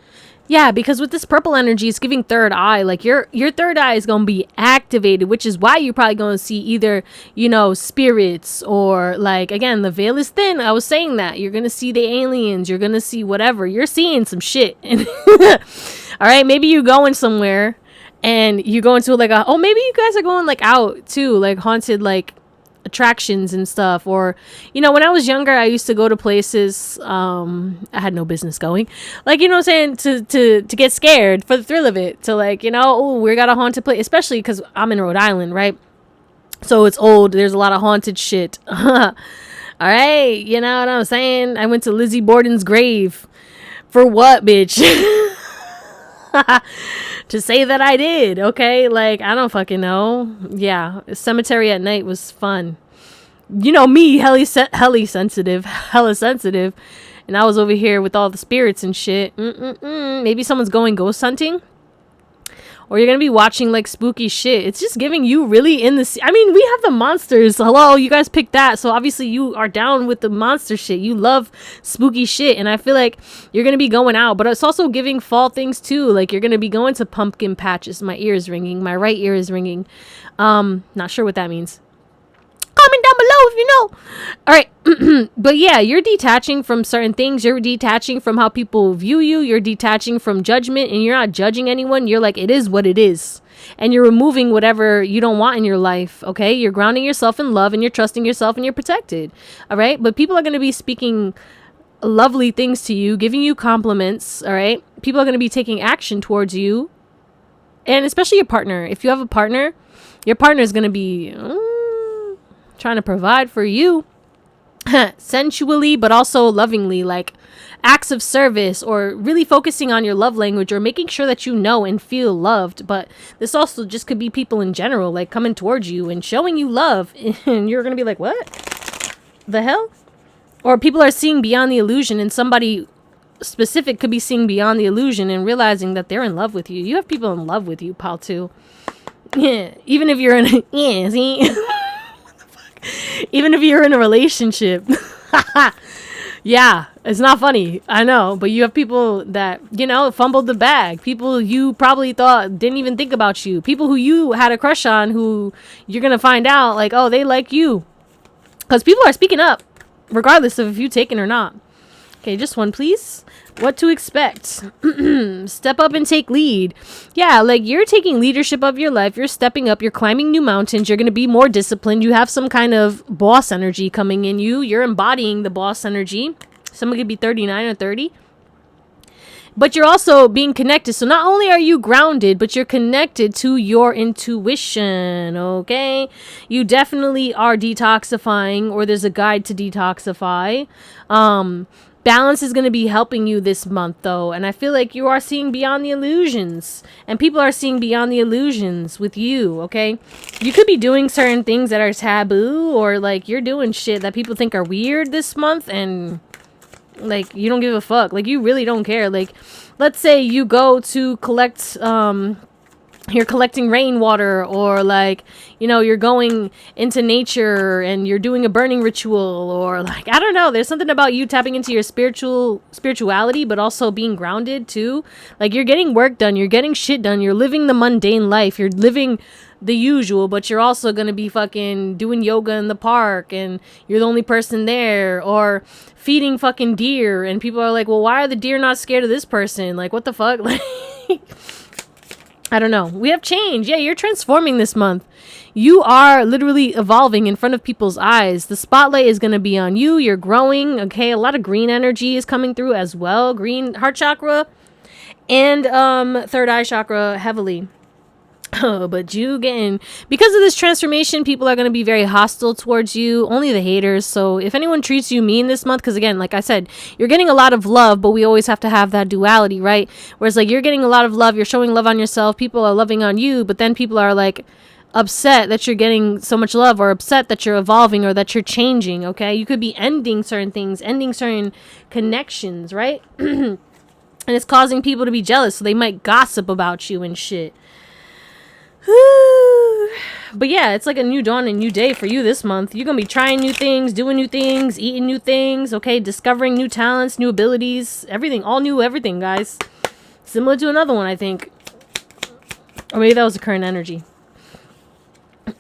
Yeah, because with this purple energy, it's giving third eye. Like, your third eye is going to be activated, which is why you're probably going to see either, you know, spirits or, like, again, the veil is thin. I was saying that. You're going to see the aliens. You're going to see whatever. You're seeing some shit. All right, maybe you're going somewhere and you're going to, like, maybe you guys are going, like, out, too, like, haunted, like, attractions and stuff. Or, you know, when I was younger, I used to go to places I had no business going, like, you know what I'm saying, to get scared for the thrill of it, to, like, you know, oh, we got a haunted place, especially because I'm in Rhode Island, right? So it's old, there's a lot of haunted shit. All right, you know what I'm saying? I went to Lizzie Borden's grave. For what, bitch? To say that I did, okay? Like, I don't fucking know. Yeah, cemetery at night was fun. You know me, hella sensitive. And I was over here with all the spirits and shit. Maybe someone's going ghost hunting. Or you're going to be watching, like, spooky shit. It's just giving you really in the... I mean, we have the monsters. Hello, you guys picked that. So, obviously, you are down with the monster shit. You love spooky shit. And I feel like you're going to be going out. But it's also giving fall things, too. Like, you're going to be going to pumpkin patches. My ear is ringing. My right ear is ringing. Not sure what that means. Comment down below if you know. All right. But yeah, you're detaching from certain things. You're detaching from how people view you. You're detaching from judgment, and you're not judging anyone. You're like, it is what it is. And you're removing whatever you don't want in your life. Okay. You're grounding yourself in love, and you're trusting yourself, and you're protected. All right. But people are going to be speaking lovely things to you, giving you compliments. All right. People are going to be taking action towards you. And especially your partner. If you have a partner, your partner is going to be trying to provide for you sensually, but also lovingly, like acts of service, or really focusing on your love language, or making sure that you know and feel loved. But this also just could be people in general, like coming towards you and showing you love, and you're gonna be like, what the hell? Or people are seeing beyond the illusion, and somebody specific could be seeing beyond the illusion and realizing that they're in love with you. You have people in love with you, pal, too. Yeah, even if you're in see even if you're in a relationship. Yeah, it's not funny, I know, but you have people that, you know, fumbled the bag. People you probably thought didn't even think about you. People who you had a crush on, who you're gonna find out, like, oh, they like you. Because people are speaking up, regardless of if you take it or not. Okay, just one, please. What to expect? Step up and take lead. Yeah, like, you're taking leadership of your life. You're stepping up. You're climbing new mountains. You're going to be more disciplined. You have some kind of boss energy coming in you. You're embodying the boss energy. Someone could be 39 or 30. but you're also being connected. So not only are you grounded, but you're connected to your intuition, okay? You definitely are detoxifying, or there's a guide to detoxify. Balance is going to be helping you this month, though. And I feel like you are seeing beyond the illusions. And people are seeing beyond the illusions with you, okay? You could be doing certain things that are taboo, or like you're doing shit that people think are weird this month, and like you don't give a fuck. Like you really don't care. Like let's say you go to collect you're collecting rainwater, or like, you know, you're going into nature and you're doing a burning ritual, or like, I don't know, there's something about you tapping into your spirituality, but also being grounded too. Like you're getting work done, you're getting shit done, you're living the mundane life, you're living the usual, but you're also gonna be fucking doing yoga in the park and you're the only person there, or feeding fucking deer, and people are like, well, why are the deer not scared of this person? Like, what the fuck? Like, I don't know. We have change. Yeah, you're transforming this month. You are literally evolving in front of people's eyes. The spotlight is going to be on you. You're growing. Okay, a lot of green energy is coming through as well. Green heart chakra and third eye chakra heavily. But you getting, because of this transformation, people are going to be very hostile towards you, only the haters. So if anyone treats you mean this month, because again, like I said, you're getting a lot of love, but we always have to have that duality, right? Whereas like you're getting a lot of love, you're showing love on yourself, people are loving on you, but then people are like upset that you're getting so much love, or upset that you're evolving, or that you're changing. Okay, you could be ending certain things, ending certain connections, right? And it's causing people to be jealous, so they might gossip about you and shit. But yeah, it's like a new dawn, a new day for you this month. You're gonna be trying new things, doing new things, eating new things, okay, discovering new talents, new abilities, everything, all new everything, guys. Similar to another one, I think. Or maybe that was the current energy.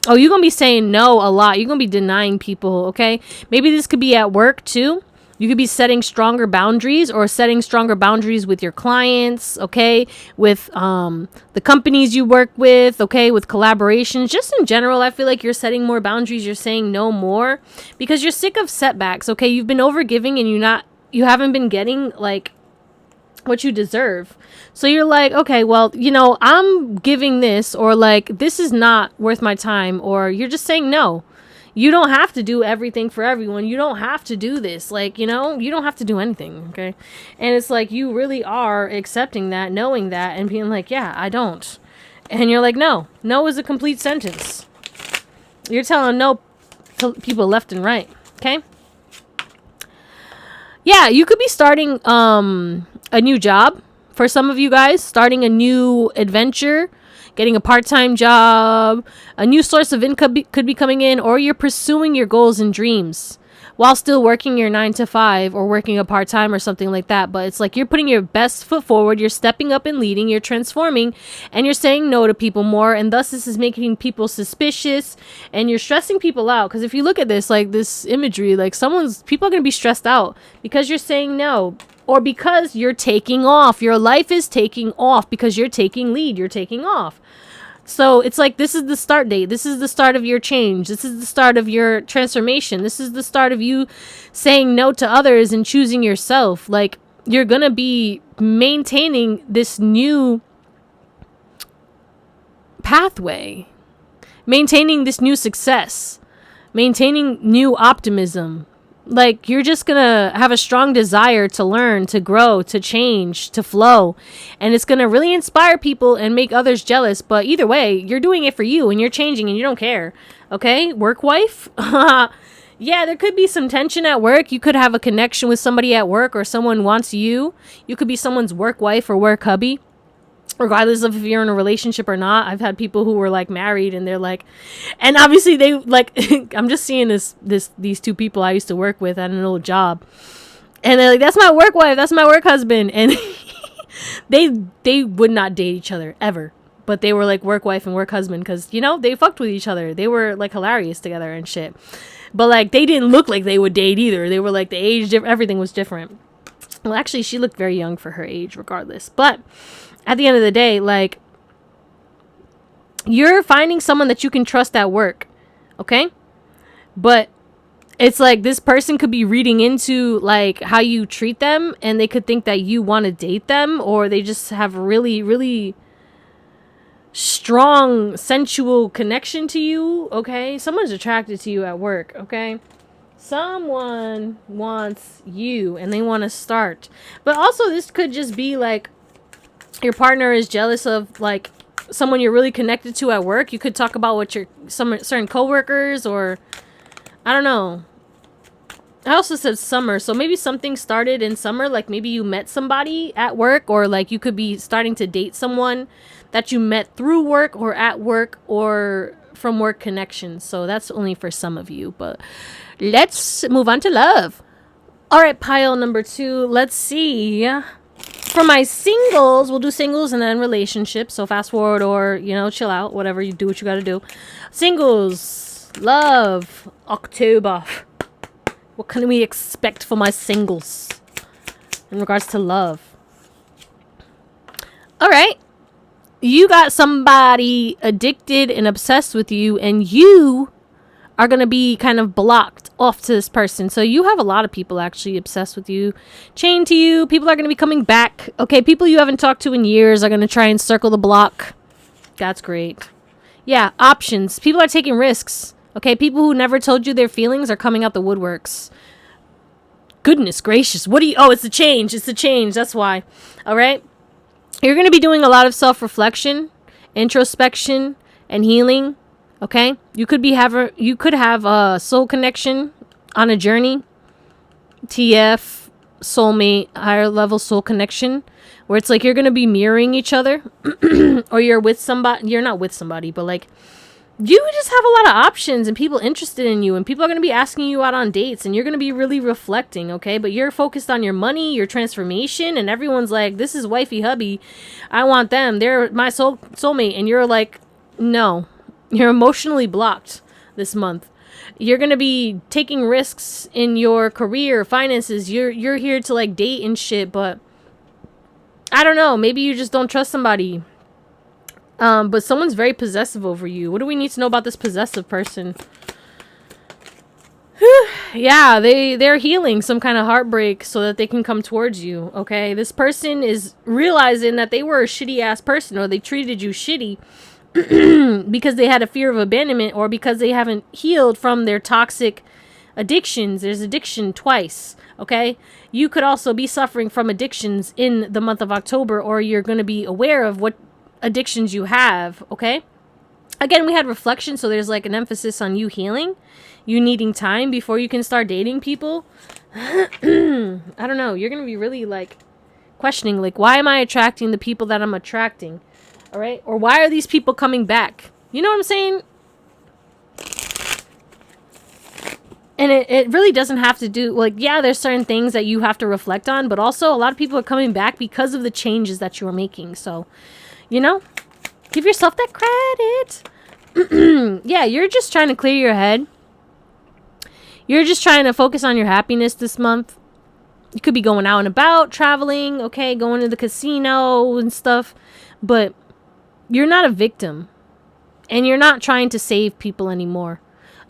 Oh, you're gonna be saying no a lot. You're gonna be denying people, okay? Maybe this could be at work too. You could be setting stronger boundaries, or setting stronger boundaries with your clients, okay? With the companies you work with, okay? With collaborations. Just in general, I feel like you're setting more boundaries. You're saying no more because you're sick of setbacks, okay? You've been overgiving and you haven't been getting like what you deserve. So you're like, okay, well, you know, I'm giving this, or like this is not worth my time, or you're just saying no. You don't have to do everything for everyone. You don't have to do this. Like, you know, you don't have to do anything, okay? And it's like you really are accepting that, knowing that, and being like, yeah, I don't. And you're like, no. No is a complete sentence. You're telling no to people left and right, okay? Yeah, you could be starting a new job. For some of you guys, starting a new adventure, getting a part-time job, a new source of income could be coming in, or you're pursuing your goals and dreams while still working your 9 to 5 or working a part-time or something like that. But it's like you're putting your best foot forward, you're stepping up and leading, you're transforming, and you're saying no to people more, and thus this is making people suspicious, and you're stressing people out. Because if you look at this, like this imagery, like people are going to be stressed out because you're saying no. Or because you're taking off. Your life is taking off because you're taking lead. You're taking off. So it's like this is the start date. This is the start of your change. This is the start of your transformation. This is the start of you saying no to others and choosing yourself. Like you're going to be maintaining this new pathway. Maintaining this new success. Maintaining new optimism. Like, you're just gonna have a strong desire to learn, to grow, to change, to flow. And it's gonna really inspire people and make others jealous. But either way, you're doing it for you and you're changing and you don't care. Okay? Work wife? Yeah, there could be some tension at work. You could have a connection with somebody at work, or someone wants you. You could be someone's work wife or work hubby. Regardless of if you're in a relationship or not. I've had people who were like married and they're like, and obviously they like, I'm just seeing these two people I used to work with at an old job, and they're like, that's my work wife, that's my work husband, and they would not date each other ever, but they were like work wife and work husband because, you know, they fucked with each other. They were like hilarious together and shit, but like they didn't look like they would date either. They were like the age, everything was different. Well, actually, she looked very young for her age regardless, but at the end of the day, like, you're finding someone that you can trust at work, okay? But It's like this person could be reading into like how you treat them, and they could think that you want to date them, or they just have really, really strong sensual connection to you. Okay, someone's attracted to you at work. Okay, someone wants you and they want to start. But also, this could just be like your partner is jealous of like someone you're really connected to at work. You could talk about what your some certain coworkers, or I don't know. I also said summer, so maybe something started in summer, like maybe you met somebody at work, or like you could be starting to date someone that you met through work or at work or from work connections. So that's only for some of you, but let's move on to love. All right, pile number 2. Let's see. For my singles, we'll do singles and then relationships. So fast forward or, you know, chill out, whatever, you do what you got to do. Singles, love, October. What can we expect for my singles in regards to love? All right. You got somebody addicted and obsessed with you, and you are going to be kind of blocked off to this person. So you have a lot of people actually obsessed with you, chained to you. People are going to be coming back. Okay, people you haven't talked to in years are going to try and circle the block. That's great. Yeah, options. People are taking risks. Okay, people who never told you their feelings are coming out the woodworks. Goodness gracious. What do you... Oh, it's the change. It's the change. That's why. All right? You're going to be doing a lot of self-reflection, introspection, and healing. Okay? You could have a soul connection on a journey. TF, soulmate, higher level soul connection, where it's like you're going to be mirroring each other. Or you're with somebody. You're not with somebody, but like you just have a lot of options and people interested in you, and people are going to be asking you out on dates, and you're going to be really reflecting, okay? But you're focused on your money, your transformation, and everyone's like, this is wifey hubby. I want them. They're my soulmate. And you're like, no. You're emotionally blocked this month. You're going to be taking risks in your career, finances. You're here to like date and shit, but I don't know. Maybe you just don't trust somebody. But someone's very possessive over you. What do we need to know about this possessive person? Yeah, they're healing some kind of heartbreak so that they can come towards you, okay? This person is realizing that they were a shitty ass person, or they treated you shitty because they had a fear of abandonment, or because they haven't healed from their toxic addictions. There's addiction twice, okay? You could also be suffering from addictions in the month of October, or you're going to be aware of what addictions you have, okay? Again, we had reflection, so there's like an emphasis on you healing, you needing time before you can start dating people. I don't know, you're gonna be really like questioning, like, why am I attracting the people that I'm attracting? All right, or why are these people coming back? You know what I'm saying? And it really doesn't have to do, like, yeah, there's certain things that you have to reflect on, but also a lot of people are coming back because of the changes that you're making. So, you know, give yourself that credit. Yeah, you're just trying to clear your head. You're just trying to focus on your happiness this month. You could be going out and about, traveling, okay, going to the casino and stuff. But you're not a victim. And you're not trying to save people anymore.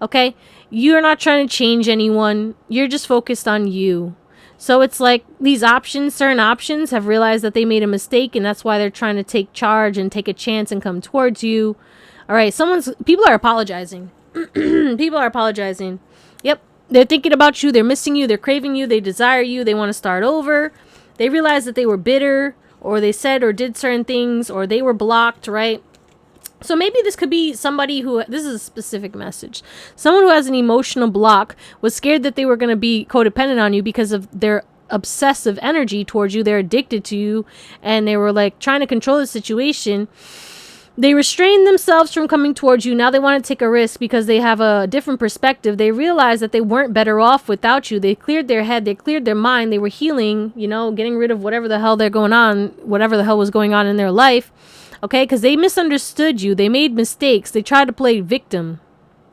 Okay? You're not trying to change anyone. You're just focused on you. So it's like these options, certain options, have realized that they made a mistake, and that's why they're trying to take charge and take a chance and come towards you. All right, people are apologizing. People are apologizing. Yep, they're thinking about you, they're missing you, they're craving you, they desire you, they want to start over. They realize that they were bitter, or they said or did certain things, or they were blocked, right? So maybe this could be somebody who, this is a specific message. Someone who has an emotional block was scared that they were going to be codependent on you because of their obsessive energy towards you. They're addicted to you, and they were like trying to control the situation. They restrained themselves from coming towards you. Now they want to take a risk because they have a different perspective. They realized that they weren't better off without you. They cleared their head. They cleared their mind. They were healing, you know, getting rid of whatever the hell whatever the hell was going on in their life. Okay, because they misunderstood you. They made mistakes. They tried to play victim.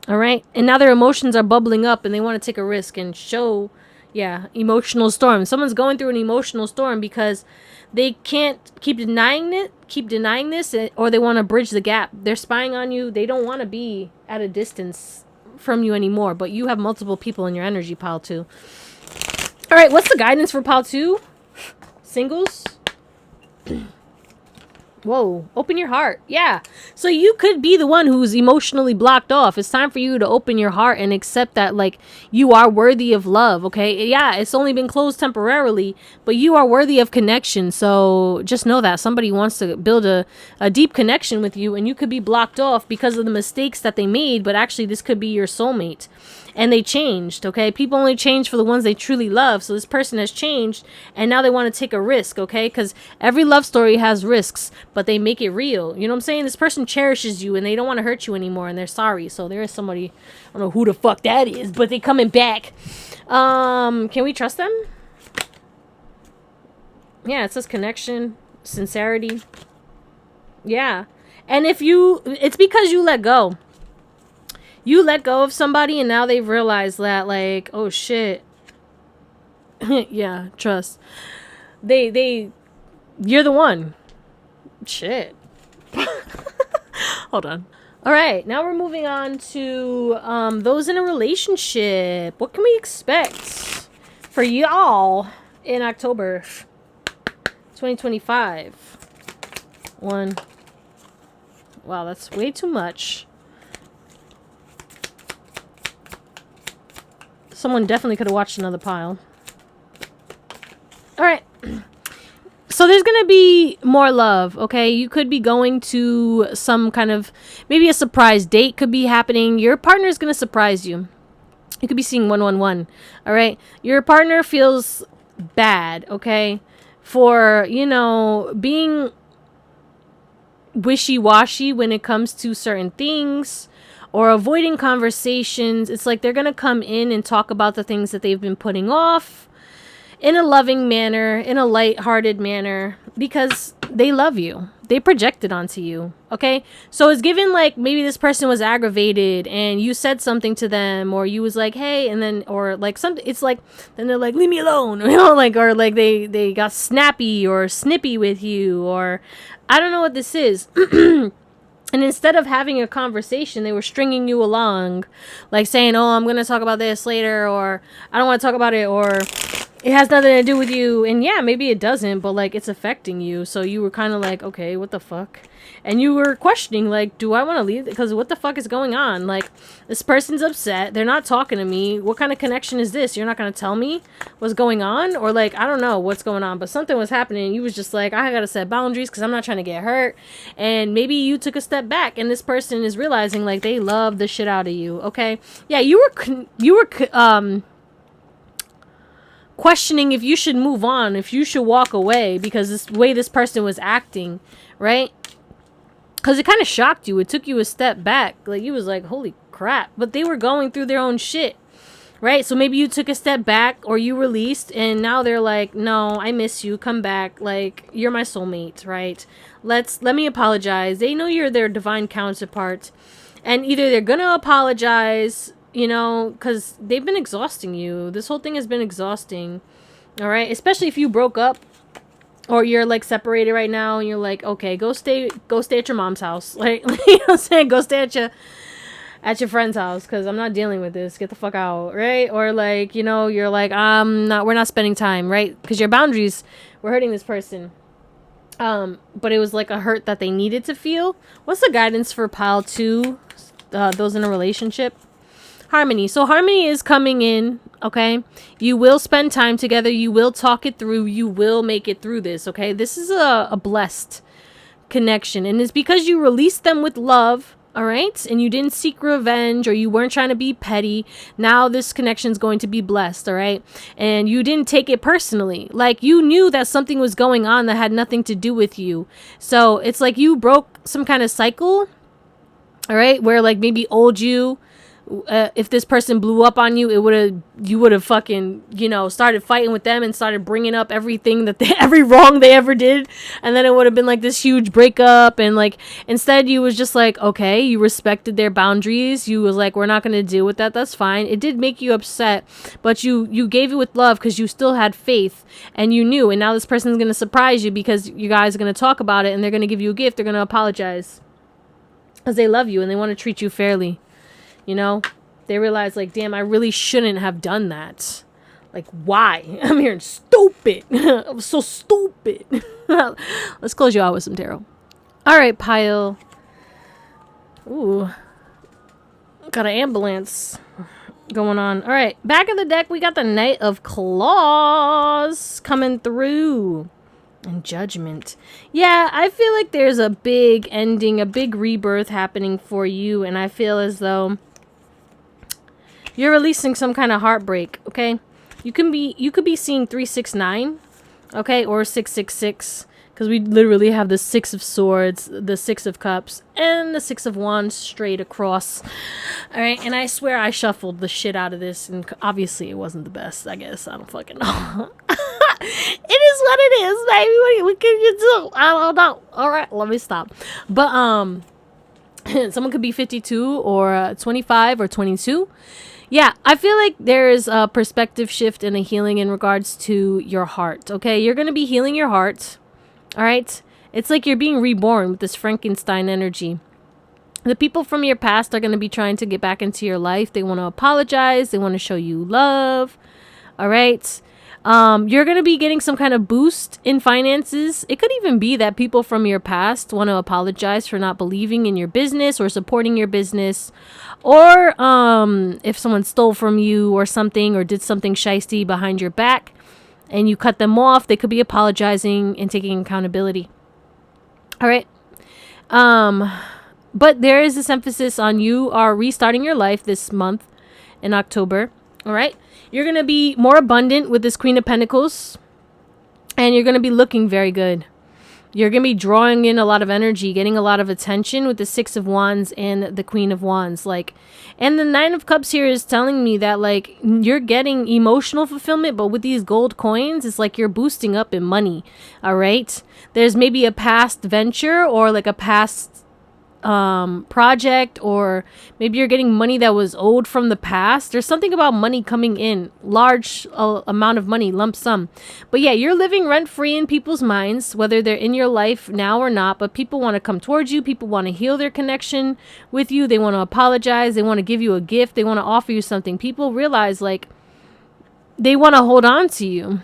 All right? And now their emotions are bubbling up, and they want to take a risk and show, emotional storm. Someone's going through an emotional storm because they can't keep denying this, or they want to bridge the gap. They're spying on you. They don't want to be at a distance from you anymore, but you have multiple people in your energy pile too. All right, what's the guidance for pile 2? Singles? Whoa, open your heart. Yeah. So you could be the one who's emotionally blocked off. It's time for you to open your heart and accept that, like, you are worthy of love, okay? Yeah, it's only been closed temporarily, but you are worthy of connection. So just know that somebody wants to build a deep connection with you, and you could be blocked off because of the mistakes that they made, but actually this could be your soulmate. And they changed, okay? People only change for the ones they truly love. So this person has changed, and now they want to take a risk, okay? Because every love story has risks, but they make it real. You know what I'm saying? This person cherishes you, and they don't want to hurt you anymore, and they're sorry. So there is somebody, I don't know who the fuck that is, but they coming back. Can we trust them? Yeah, it says connection, sincerity. Yeah. And it's because you let go. You let go of somebody, and now they've realized that, like, oh shit. Yeah, trust. You're the one. Shit. Hold on. All right, now we're moving on to those in a relationship. What can we expect for y'all in October 2025? One. Wow, that's way too much. Someone definitely could have watched another pile. All right. So there's going to be more love, okay? You could be going to some kind of, maybe a surprise date could be happening. Your partner is going to surprise you. You could be seeing 111, all right? Your partner feels bad, okay? For, being wishy-washy when it comes to certain things, or avoiding conversations. It's like they're going to come in and talk about the things that they've been putting off in a loving manner, in a light-hearted manner, because they love you. They project it onto you, okay? So it's given like maybe this person was aggravated and you said something to them, or you was like, hey, and then, or like something, it's like, then they're like, leave me alone, like, or like they got snappy or snippy with you, or I don't know what this is. And instead of having a conversation, they were stringing you along, like saying, oh, I'm going to talk about this later, or I don't want to talk about it, or it has nothing to do with you. And yeah, maybe it doesn't, but like it's affecting you. So you were kind of like, okay, what the fuck? And you were questioning, like, do I want to leave? Because what the fuck is going on? Like, this person's upset. They're not talking to me. What kind of connection is this? You're not going to tell me what's going on? Or like, I don't know what's going on, but something was happening. You was just like, I got to set boundaries because I'm not trying to get hurt. And maybe you took a step back and this person is realizing like they love the shit out of you. Okay. Yeah. You were questioning if you should move on, if you should walk away because this way this person was acting, right? Because it kind of shocked you. It took you a step back. Like, you was like, holy crap. But they were going through their own shit, right? So maybe you took a step back or you released, and now they're like, no, I miss you. Come back. Like, you're my soulmate, right? Let me apologize. They know you're their divine counterpart. And either they're going to apologize, because they've been exhausting you. This whole thing has been exhausting, all right? Especially if you broke up. Or you're like separated right now and you're like, okay, go stay at your mom's house. Like, you know what I'm saying? Go stay at your friend's house because I'm not dealing with this. Get the fuck out, right? Or like, you're like, we're not spending time, right? Because your boundaries were hurting this person. But it was like a hurt that they needed to feel. What's the guidance for pile 2? Those in a relationship? Harmony. So harmony is coming in, okay? You will spend time together. You will talk it through. You will make it through this, okay? This is a blessed connection. And it's because you released them with love, all right? And you didn't seek revenge or you weren't trying to be petty. Now this connection is going to be blessed, all right? And you didn't take it personally. Like, you knew that something was going on that had nothing to do with you. So it's like you broke some kind of cycle, all right? Where like maybe old you, if this person blew up on you, you would have fucking, started fighting with them and started bringing up everything every wrong they ever did. And then it would have been like this huge breakup. And like, instead you was just like, okay, you respected their boundaries. You was like, we're not going to deal with that. That's fine. It did make you upset, but you gave it with love because you still had faith and you knew. And now this person's going to surprise you because you guys are going to talk about it and they're going to give you a gift. They're going to apologize because they love you and they want to treat you fairly. They realize, like, damn, I really shouldn't have done that. Like, why? I'm hearing stupid. I was so stupid. Let's close you out with some tarot. All right, pile. Ooh. Got an ambulance going on. All right, back of the deck, we got the Knight of Claws coming through. And Judgment. Yeah, I feel like there's a big ending, a big rebirth happening for you. And I feel as though you're releasing some kind of heartbreak, okay? You could be seeing 369, okay, or 666, because we literally have the Six of Swords, the Six of Cups, and the Six of Wands straight across. All right, and I swear I shuffled the shit out of this, and obviously it wasn't the best. I guess I don't fucking know. It is what it is, baby. What can you do? I don't know. All right, let me stop. But someone could be 52 or 25 or 22. Yeah, I feel like there's a perspective shift and a healing in regards to your heart, okay? You're going to be healing your heart, all right? It's like you're being reborn with this Frankenstein energy. The people from your past are going to be trying to get back into your life. They want to apologize. They want to show you love, all right? You're going to be getting some kind of boost in finances. It could even be that people from your past want to apologize for not believing in your business or supporting your business. Or if someone stole from you or something or did something shiesty behind your back and you cut them off, they could be apologizing and taking accountability. All right. But there is this emphasis on you are restarting your life this month in October. All right. You're going to be more abundant with this Queen of Pentacles. And you're going to be looking very good. You're going to be drawing in a lot of energy, getting a lot of attention with the Six of Wands and the Queen of Wands. Like, and the Nine of Cups here is telling me that, like, you're getting emotional fulfillment, but with these gold coins, it's like you're boosting up in money. All right. There's maybe a past venture or like a past project, or maybe you're getting money that was owed from the past. There's something about money coming in, large amount of money, lump sum. But yeah, you're living rent free in people's minds, whether they're in your life now or not. But people want to come towards you. People want to heal their connection with you. They want to apologize. They want to give you a gift. They want to offer you something. People realize, like, they want to hold on to you.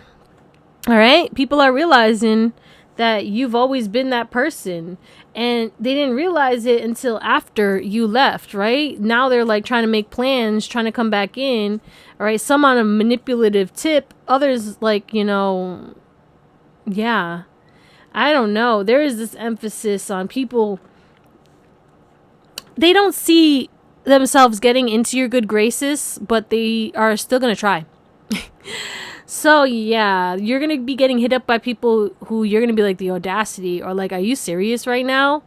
All right. People are realizing that you've always been that person, and they didn't realize it until after you left, right? Now they're like trying to make plans, trying to come back in, all right? Some on a manipulative tip, others like, you know, yeah, I don't know. There is this emphasis on people. They don't see themselves getting into your good graces, but they are still going to try. So, yeah, you're going to be getting hit up by people who you're going to be like, the audacity, or like, are you serious right now?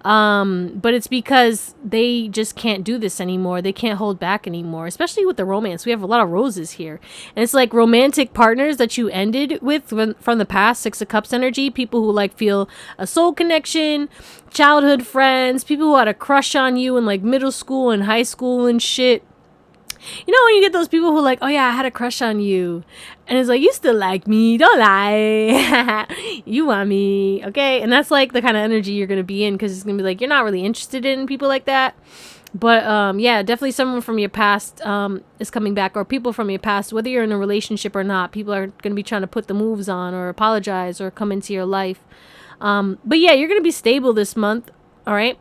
But it's because they just can't do this anymore. They can't hold back anymore, especially with the romance. We have a lot of roses here. And it's like romantic partners that you ended with from the past, Six of Cups energy, people who like feel a soul connection, childhood friends, people who had a crush on you in like middle school and high school and shit. You know when you get those people who like, oh yeah, I had a crush on you. And it's like, you still like me. Don't lie. You want me. Okay? And that's like the kind of energy you're going to be in, because it's going to be like, you're not really interested in people like that. But yeah, definitely someone from your past is coming back, or people from your past, whether you're in a relationship or not. People are going to be trying to put the moves on or apologize or come into your life. But yeah, you're going to be stable this month. All right?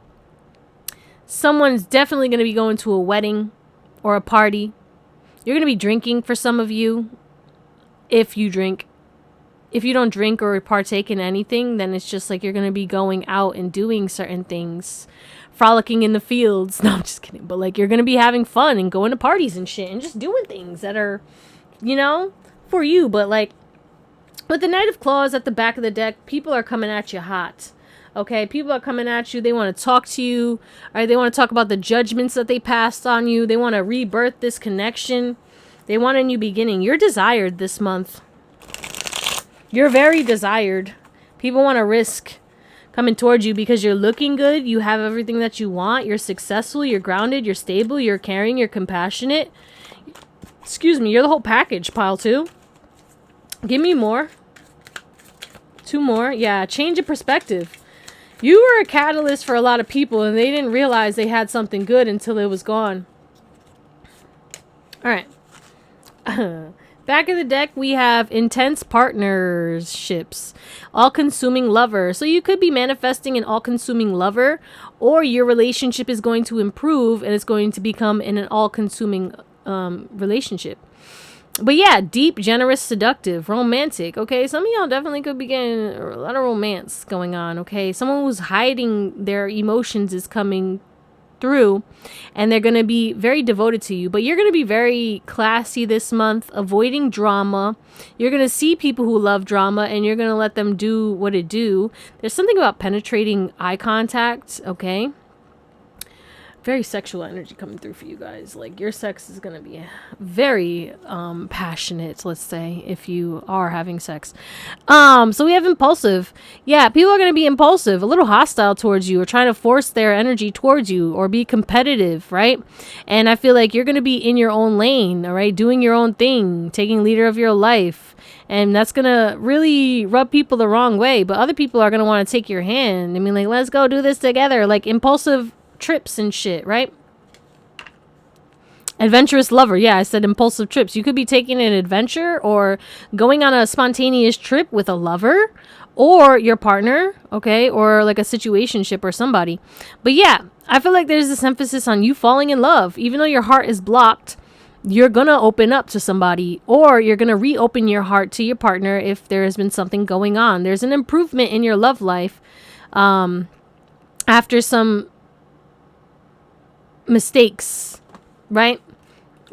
Someone's definitely going to be going to a wedding or a party. You're going to be drinking for some of you, if you drink. If you don't drink or partake in anything, then it's just like you're going to be going out and doing certain things, frolicking in the fields. No, I'm just kidding. But like, you're going to be having fun and going to parties and shit and just doing things that are, you know, for you. But like, with the Knight of Claws at the back of the deck, people are coming at you hot. Okay, people are coming at you. They want to talk to you. All right, they want to talk about the judgments that they passed on you. They want to rebirth this connection. They want a new beginning. You're desired this month. You're very desired. People want to risk coming towards you because you're looking good. You have everything that you want. You're successful. You're grounded. You're stable. You're caring. You're compassionate. Excuse me. You're the whole package, pile two. Give me more. Two more. Yeah, change of perspective. You were a catalyst for a lot of people, and they didn't realize they had something good until it was gone. All right. Back of the deck, we have intense partnerships, all-consuming lover. So you could be manifesting an all-consuming lover, or your relationship is going to improve and it's going to become an all-consuming relationship. But yeah, deep, generous, seductive, romantic. Okay, some of y'all definitely could be getting a lot of romance going on. Okay, someone who's hiding their emotions is coming through, and they're going to be very devoted to you, but you're going to be very classy this month, avoiding drama. You're going to see people who love drama and you're going to let them do what it do. There's something about penetrating eye contact. Okay, very sexual energy coming through for you guys. Like, your sex is going to be very passionate, let's say, if you are having sex. So we have impulsive. Yeah, people are going to be impulsive, a little hostile towards you, or trying to force their energy towards you, or be competitive, right? And I feel like you're going to be in your own lane, all right, doing your own thing, taking leader of your life. And that's going to really rub people the wrong way. But other people are going to want to take your hand. I mean, like, let's go do this together. Like, impulsive trips and shit, right? Adventurous lover. Yeah, I said impulsive trips. You could be taking an adventure or going on a spontaneous trip with a lover or your partner, okay? Or like a situationship or somebody. But yeah, I feel like there's this emphasis on you falling in love. Even though your heart is blocked, you're gonna open up to somebody, or you're gonna reopen your heart to your partner if there has been something going on. There's an improvement in your love life after some mistakes, right?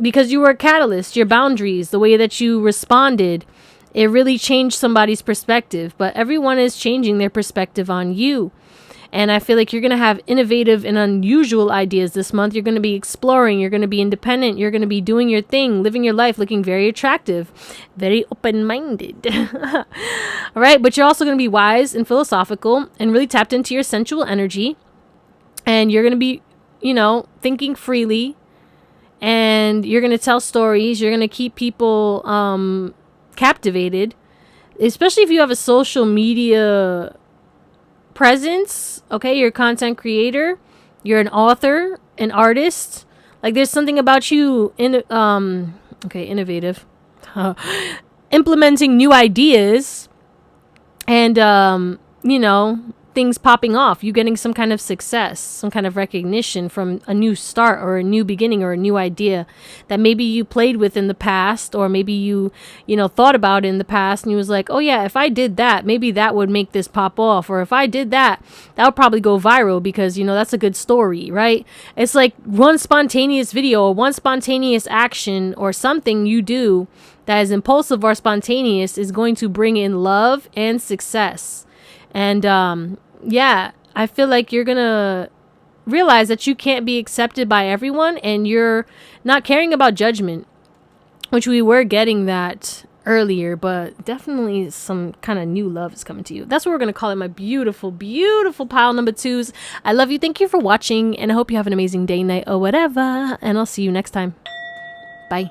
Because you were a catalyst. Your boundaries, the way that you responded, it really changed somebody's perspective. But everyone is changing their perspective on you. And I feel like you're going to have innovative and unusual ideas this month. You're going to be exploring. You're going to be independent. You're going to be doing your thing, living your life, looking very attractive, very open-minded. All right. But you're also going to be wise and philosophical and really tapped into your sensual energy. And you're going to be, you know, thinking freely, and you're going to tell stories. You're going to keep people captivated, especially if you have a social media presence. Okay, you're a content creator, you're an author, an artist. Like, there's something about you innovative, implementing new ideas, and you know, things popping off, you getting some kind of success, some kind of recognition from a new start or a new beginning or a new idea that maybe you played with in the past, or maybe you thought about in the past, and you was like, oh yeah, if I did that, maybe that would make this pop off, or if I did that, that would probably go viral because, you know, that's a good story, right? It's like one spontaneous video or one spontaneous action or something you do that is impulsive or spontaneous is going to bring in love and success. And yeah, I feel like you're gonna realize that you can't be accepted by everyone, and you're not caring about judgment, which we were getting that earlier, but definitely some kind of new love is coming to you. That's what we're gonna call it, my beautiful, beautiful pile number twos. I love you. Thank you for watching, and I hope you have an amazing day, night, or whatever, and I'll see you next time. Bye.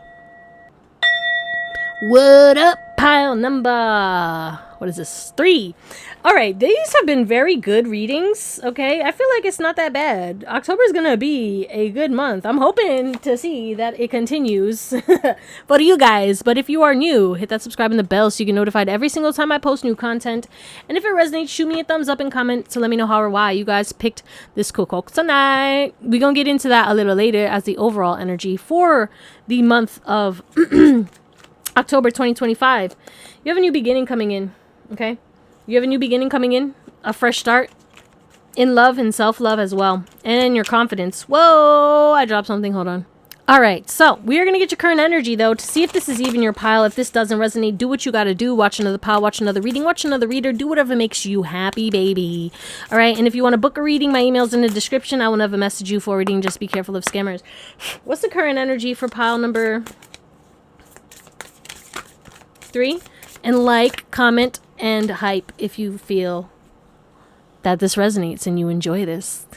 What up, pile number? What is this? 3. All right, these have been very good readings, okay? I feel like it's not that bad. October is going to be a good month. I'm hoping to see that it continues for you guys. But if you are new, hit that subscribe and the bell so you get notified every single time I post new content. And if it resonates, shoot me a thumbs up and comment to let me know how or why you guys picked this cookbook tonight. We're going to get into that a little later as the overall energy for the month of October 2025. You have a new beginning coming in, okay? You have a new beginning coming in, a fresh start in love and self-love as well, and in your confidence. Whoa, I dropped something. Hold on. All right, so we are going to get your current energy, though, to see if this is even your pile. If this doesn't resonate, do what you got to do. Watch another pile, watch another reading, watch another reader. Do whatever makes you happy, baby. All right, and if you want to book a reading, my email's in the description. I will never message you for a reading. Just be careful of scammers. What's the current energy for pile number 3? And like, comment, and hype if you feel that this resonates and you enjoy this.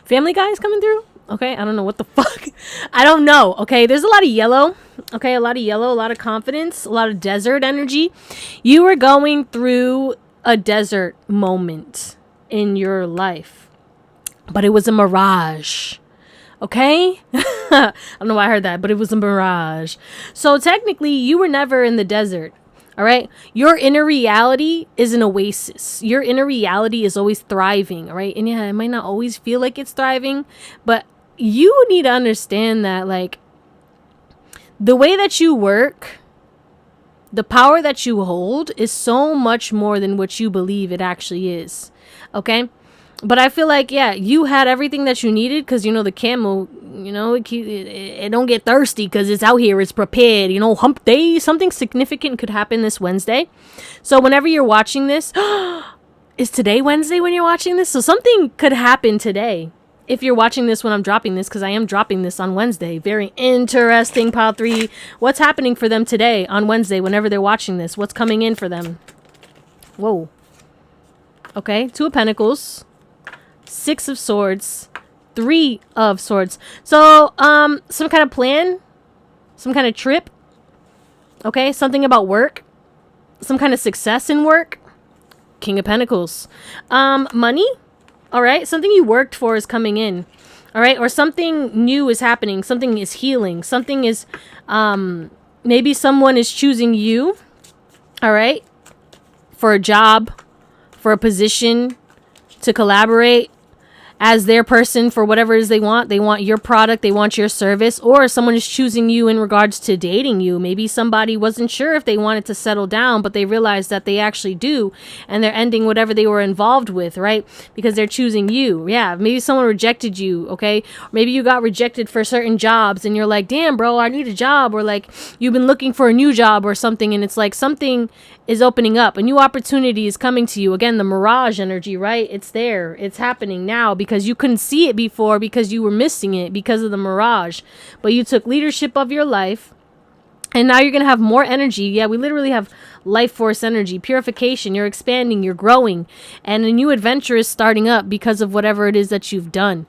Family Guy is coming through. Okay, I don't know what the fuck. I don't know. Okay, there's a lot of yellow. Okay, a lot of yellow, a lot of confidence, a lot of desert energy. You are going through a desert moment in your life. but it was a mirage. Okay? I don't know why I heard that, but it was a mirage. So technically, you were never in the desert. All right? Your inner reality is an oasis. Your inner reality is always thriving. All right? And yeah, it might not always feel like it's thriving, but you need to understand that, like, the way that you work, the power that you hold is so much more than what you believe it actually is. Okay? But I feel like, yeah, you had everything that you needed because, you know, the camel, you know, it don't get thirsty because it's out here. It's prepared. You know, hump day. Something significant could happen this Wednesday. So whenever you're watching this, is today Wednesday when you're watching this? So something could happen today if you're watching this when I'm dropping this, because I am dropping this on Wednesday. Very interesting, Pile 3. What's happening for them today on Wednesday whenever they're watching this? What's coming in for them? Whoa. Okay, 2 of Pentacles. 6 of Swords, 3 of Swords. So, some kind of plan, some kind of trip, okay? Something about work, some kind of success in work. King of Pentacles. Money, all right? Something you worked for is coming in, all right? Or something new is happening. Something is healing. Something is, maybe someone is choosing you, all right? For a job, for a position, to collaborate as their person for whatever it is they want. They want your product, they want your service, or someone is choosing you in regards to dating you. Maybe somebody wasn't sure if they wanted to settle down, but they realized that they actually do, and they're ending whatever they were involved with, right? Because they're choosing you. Yeah, maybe someone rejected you, okay? Maybe you got rejected for certain jobs, and you're like, damn, bro, I need a job, or like, you've been looking for a new job or something, and it's like something is opening up. A new opportunity is coming to you. Again, the mirage energy, right? It's there. It's happening now because you couldn't see it before because you were missing it because of the mirage. But you took leadership of your life, and now you're going to have more energy. Yeah, we literally have life force energy, purification. You're expanding, you're growing, and a new adventure is starting up because of whatever it is that you've done.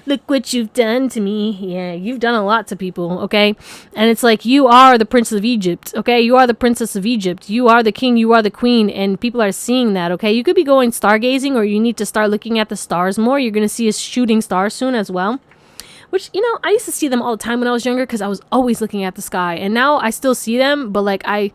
Look what you've done to me. Yeah, you've done a lot to people, okay? And it's like, you are the Prince of Egypt, okay? You are the Princess of Egypt. You are the king, you are the queen, and people are seeing that, okay? You could be going stargazing, or you need to start looking at the stars more. You're going to see a shooting star soon as well. Which, you know, I used to see them all the time when I was younger because I was always looking at the sky. And now I still see them, but like I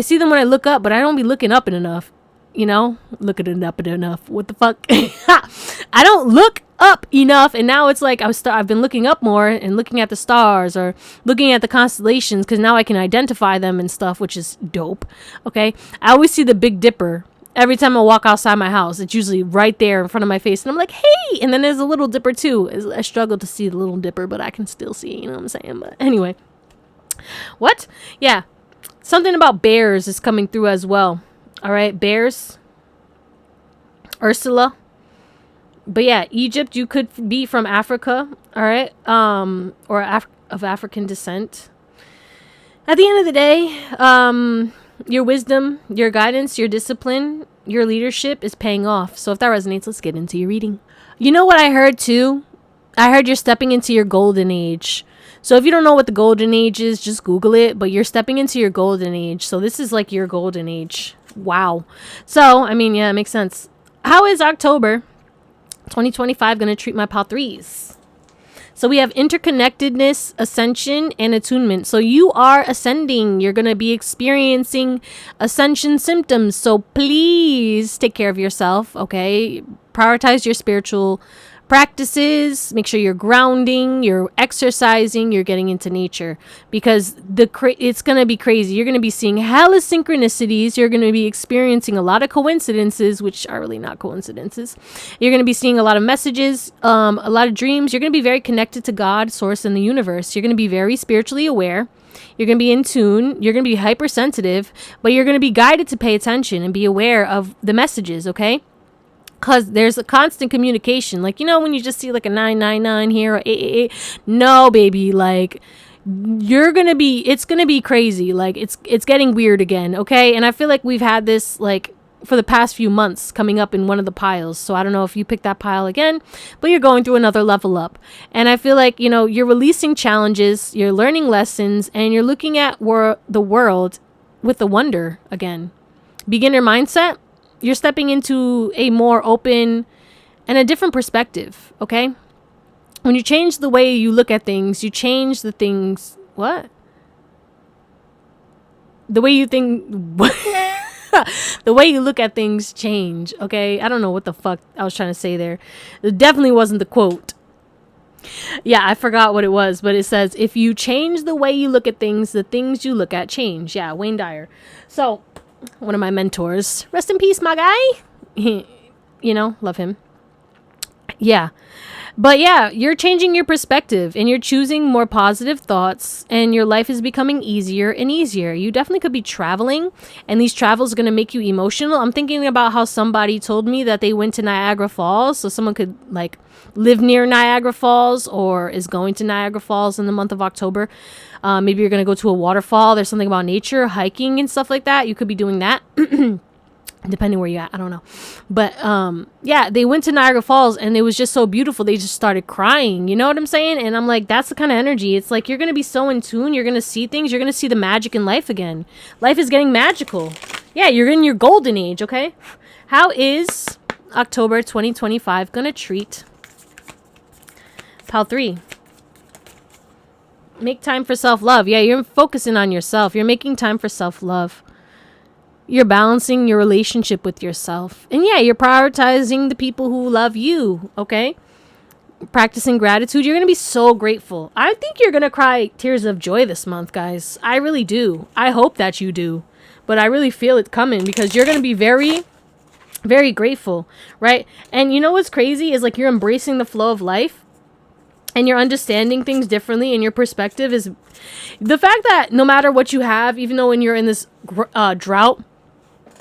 see them when I look up, but I don't be looking up enough. You know, looking it up enough. What the fuck? I don't look up enough, and now it's like I've been looking up more and looking at the stars or looking at the constellations because now I can identify them and stuff, which is dope. Okay, I always see the Big Dipper every time I walk outside my house. It's usually right there in front of my face, and I'm like, hey! And then there's a Little Dipper too. I struggle to see the Little Dipper, but I can still see. You know what I'm saying? But anyway, what? Yeah, something about bears is coming through as well. All right, bears, Ursula. But yeah, Egypt, you could be from Africa, all right, or of African descent. At the end of the day, your wisdom, your guidance, your discipline, your leadership is paying off. So if that resonates, let's get into your reading. You know what I heard too? I heard you're stepping into your golden age. So if you don't know what the golden age is, just Google it. But you're stepping into your golden age. So this is like your golden age. Wow. So, I mean, yeah, it makes sense. How is October 2025 going to treat my Pile 3s? So we have interconnectedness, ascension, and attunement. So you are ascending. You're going to be experiencing ascension symptoms. So please take care of yourself, okay? Prioritize your spiritual practices. Make sure you're grounding, you're exercising, you're getting into nature, because it's going to be crazy. You're going to be seeing hella synchronicities. You're going to be experiencing a lot of coincidences, which are really not coincidences. You're going to be seeing a lot of messages, a lot of dreams. You're going to be very connected to God, source, and the universe. You're going to be very spiritually aware. You're going to be in tune. You're going to be hypersensitive, but you're going to be guided to pay attention and be aware of the messages, okay? Because there's a constant communication. Like, you know, when you just see like a 999 here or 888. No, baby. Like, it's going to be crazy. Like, it's getting weird again. Okay. And I feel like we've had this like for the past few months coming up in one of the piles. So I don't know if you picked that pile again, but you're going through another level up. And I feel like, you know, you're releasing challenges, you're learning lessons, and you're looking at the world with the wonder again. Beginner mindset. You're stepping into a more open and a different perspective, okay? When you change the way you look at things, you change the things... What? The way you think... The way you look at things change, okay? I don't know what the fuck I was trying to say there. It definitely wasn't the quote. Yeah, I forgot what it was, but it says, if you change the way you look at things, the things you look at change. Yeah, Wayne Dyer. So, one of my mentors. Rest in peace, my guy. You know, love him. Yeah. But yeah, you're changing your perspective and you're choosing more positive thoughts and your life is becoming easier and easier. You definitely could be traveling and these travels are going to make you emotional. I'm thinking about how somebody told me that they went to Niagara Falls. So someone could like live near Niagara Falls or is going to Niagara Falls in the month of October. Maybe you're going to go to a waterfall. There's something about nature, hiking and stuff like that. You could be doing that. Depending where you're at, I don't know. But yeah, they went to Niagara Falls and it was just so beautiful. They just started crying. You know what I'm saying? And I'm like, that's the kind of energy. It's like you're going to be so in tune. You're going to see things. You're going to see the magic in life again. Life is getting magical. Yeah, you're in your golden age, okay? How is October 2025 going to treat Pal 3? Make time for self-love. Yeah, you're focusing on yourself. You're making time for self-love. You're balancing your relationship with yourself. And yeah, you're prioritizing the people who love you, okay? Practicing gratitude. You're going to be so grateful. I think you're going to cry tears of joy this month, guys. I really do. I hope that you do. But I really feel it coming because you're going to be very, very grateful, right? And you know what's crazy is like you're embracing the flow of life and you're understanding things differently and your perspective is the fact that no matter what you have, even though when you're in this drought,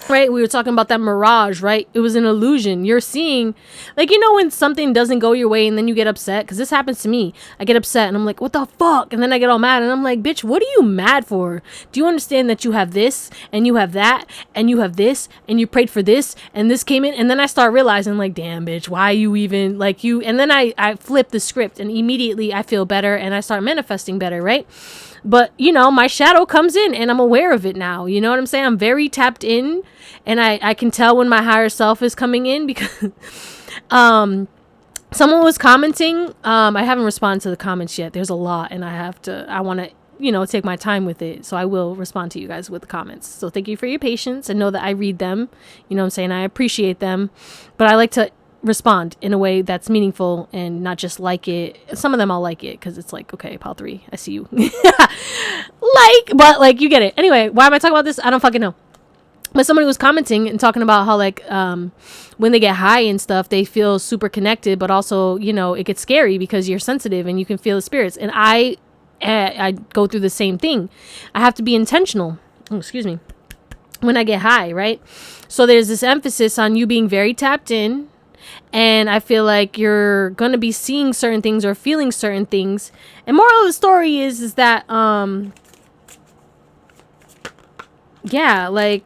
right? We were talking about that mirage, right? It was an illusion. You're seeing, like, you know, when something doesn't go your way and then you get upset, because this happens to me. I get upset and I'm like, what the fuck? And then I get all mad and I'm like, bitch, what are you mad for? Do you understand that you have this and you have that and you have this and you prayed for this and this came in? And then I start realizing like, damn, bitch, why you even like you? And then I flip the script and immediately I feel better and I start manifesting better, right? But, you know, my shadow comes in and I'm aware of it now. You know what I'm saying? I'm very tapped in and I can tell when my higher self is coming in because someone was commenting. I haven't responded to the comments yet. There's a lot and I want to, you know, take my time with it. So I will respond to you guys with the comments. So thank you for your patience and know that I read them. You know what I'm saying? I appreciate them. But I like to respond in a way that's meaningful and not just like it. Some of them I'll like it because it's like, okay, Pal 3, I see you. But like you get it. Anyway, why am I talking about this? I don't fucking know. But somebody was commenting and talking about how like when they get high and stuff, they feel super connected, but also, you know, it gets scary because you're sensitive and you can feel the spirits. And I go through the same thing. I have to be intentional. Oh, excuse me. When I get high, right? So there's this emphasis on you being very tapped in. And I feel like you're going to be seeing certain things or feeling certain things. And moral of the story is that, yeah, like,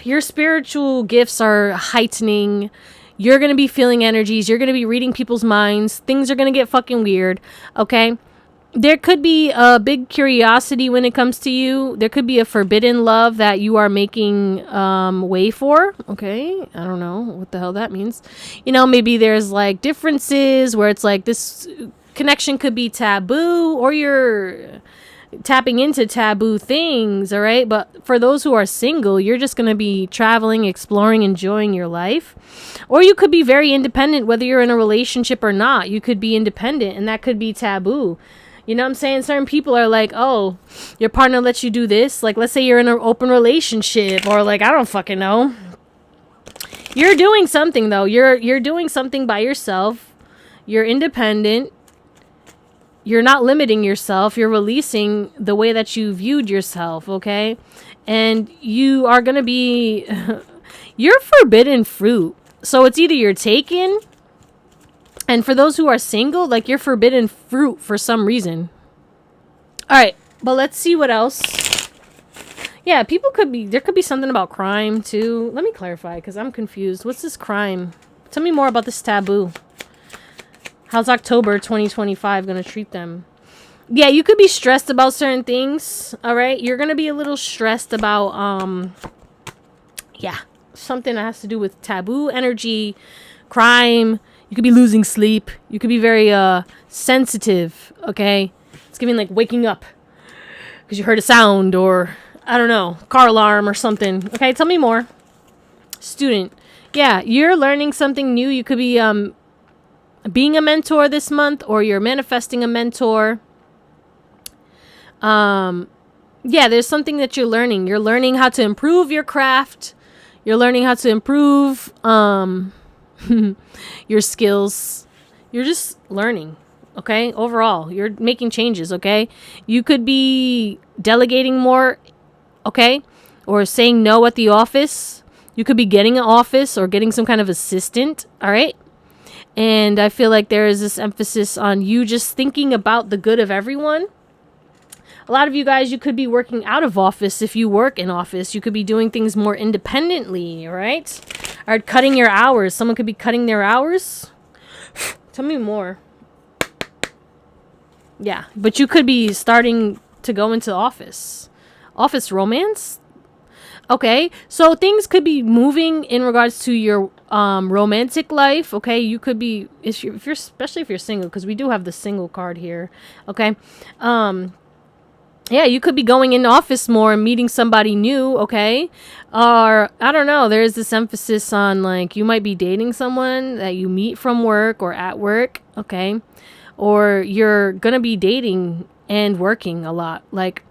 your spiritual gifts are heightening. You're going to be feeling energies. You're going to be reading people's minds. Things are going to get fucking weird, okay? There could be a big curiosity when it comes to you. There could be a forbidden love that you are making way for. Okay, I don't know what the hell that means. You know, maybe there's like differences where it's like this connection could be taboo or you're tapping into taboo things, all right? But for those who are single, you're just going to be traveling, exploring, enjoying your life. Or you could be very independent, whether you're in a relationship or not. You could be independent and that could be taboo. You know what I'm saying? Certain people are like, oh, your partner lets you do this. Like, let's say you're in an open relationship or like, I don't fucking know. You're doing something though. You're doing something by yourself. You're independent. You're not limiting yourself. You're releasing the way that you viewed yourself, okay? And you are going to be, you're forbidden fruit. So it's either you're taken. And for those who are single, like you're forbidden fruit for some reason. All right, but let's see what else. Yeah, there could be something about crime too. Let me clarify because I'm confused. What's this crime? Tell me more about this taboo. How's October 2025 going to treat them? Yeah, you could be stressed about certain things. All right, you're going to be a little stressed about, yeah. something that has to do with taboo energy, crime. You could be losing sleep. You could be very sensitive, okay? It's giving like waking up because you heard a sound or, I don't know, car alarm or something. Okay, tell me more. Student. Yeah, you're learning something new. You could be being a mentor this month, or you're manifesting a mentor. Yeah, there's something that you're learning. You're learning how to improve your craft. You're learning how to improve your skills. You're just learning, okay? Overall, you're making changes, okay? You could be delegating more, okay? Or saying no at the office. You could be getting an office or getting some kind of assistant, all right? And I feel like there is this emphasis on you just thinking about the good of everyone. A lot of you guys, you could be working out of office. If you work in office, you could be doing things more independently, all right? Or cutting your hours. Someone could be cutting their hours. Tell me more. Yeah, but you could be starting to go into office. Office romance? Okay, so things could be moving in regards to your romantic life. Okay, you could be, if you're especially if you're single, because we do have the single card here. Okay, yeah, you could be going in office more and meeting somebody new, okay? Or, I don't know, there's this emphasis on, like, you might be dating someone that you meet from work or at work, okay? Or you're gonna be dating and working a lot. Like,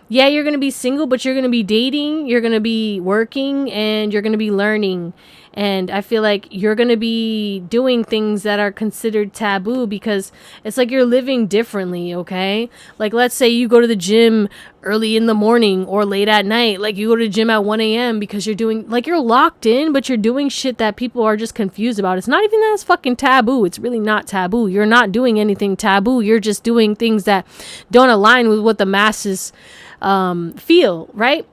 yeah, you're gonna be single, but you're gonna be dating, you're gonna be working, and you're gonna be learning. And I feel like you're going to be doing things that are considered taboo because it's like you're living differently, okay? Like, let's say you go to the gym early in the morning or late at night. Like, you go to the gym at 1 a.m. because you're doing, like, you're locked in, but you're doing shit that people are just confused about. It's not even that it's fucking taboo. It's really not taboo. You're not doing anything taboo. You're just doing things that don't align with what the masses feel, right?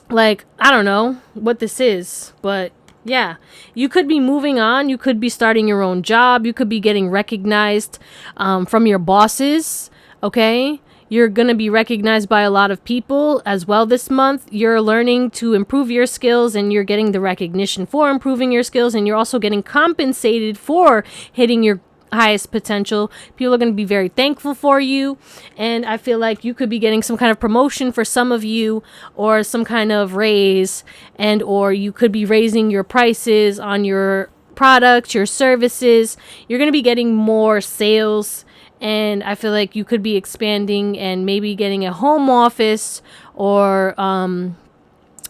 Like, I don't know what this is, but yeah, you could be moving on. You could be starting your own job. You could be getting recognized from your bosses. Okay, you're going to be recognized by a lot of people as well this month. You're learning to improve your skills and you're getting the recognition for improving your skills. And you're also getting compensated for hitting your highest potential. People are going to be very thankful for you, and I feel like you could be getting some kind of promotion for some of you, or some kind of raise, and or you could be raising your prices on your products, your services. You're going to be getting more sales, and I feel like you could be expanding and maybe getting a home office or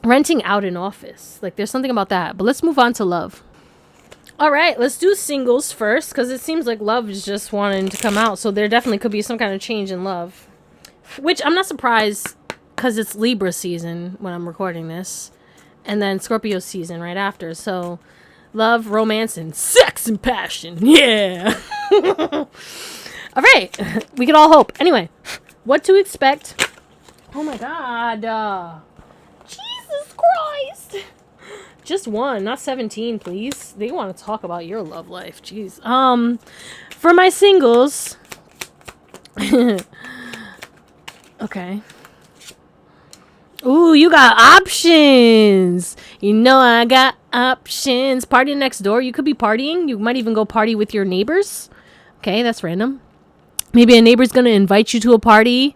renting out an office. Like, there's something about that. But let's move on to love. All right, let's do singles first, because it seems like love is just wanting to come out. So there definitely could be some kind of change in love, which I'm not surprised, because it's Libra season when I'm recording this, and then Scorpio season right after. So love, romance, and sex and passion. Yeah. All right, we can all hope. Anyway, what to expect? Oh my God. Jesus Christ. Just one, not 17, please. They want to talk about your love life. Jeez. For my singles. Okay. Ooh, you got options. You know I got options. Party next door. You could be partying. You might even go party with your neighbors. Okay, that's random. Maybe a neighbor's going to invite you to a party.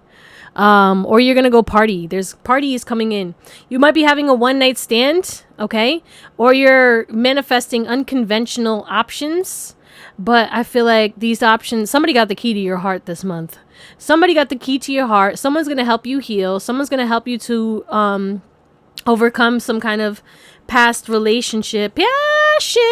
Or you're gonna go party. There's parties coming in. You might be having a one-night stand, okay? Or you're manifesting unconventional options. But I feel like these options, somebody got the key to your heart this month. Somebody got the key to your heart. Someone's gonna help you heal. Someone's gonna help you to overcome some kind of past relationship. Passion.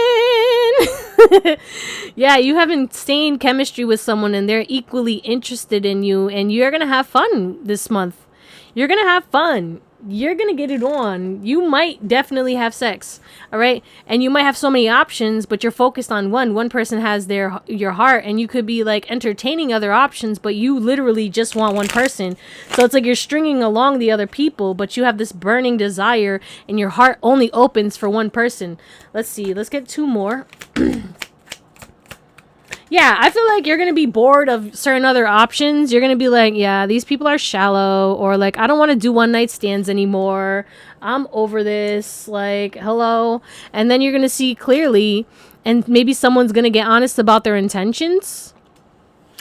Yeah, you have insane chemistry with someone and they're equally interested in you, and you're gonna have fun this month. You're gonna have fun. You're gonna get it on. You might definitely have sex, all right? And you might have so many options, but you're focused on one. One person has your heart, and you could be like entertaining other options, but you literally just want one person. So it's like you're stringing along the other people, but you have this burning desire, and your heart only opens for one person. Let's see. Let's get two more. Yeah, I feel like you're going to be bored of certain other options. You're going to be like, yeah, these people are shallow, or like, I don't want to do one night stands anymore. I'm over this. Like, hello. And then you're going to see clearly, and maybe someone's going to get honest about their intentions,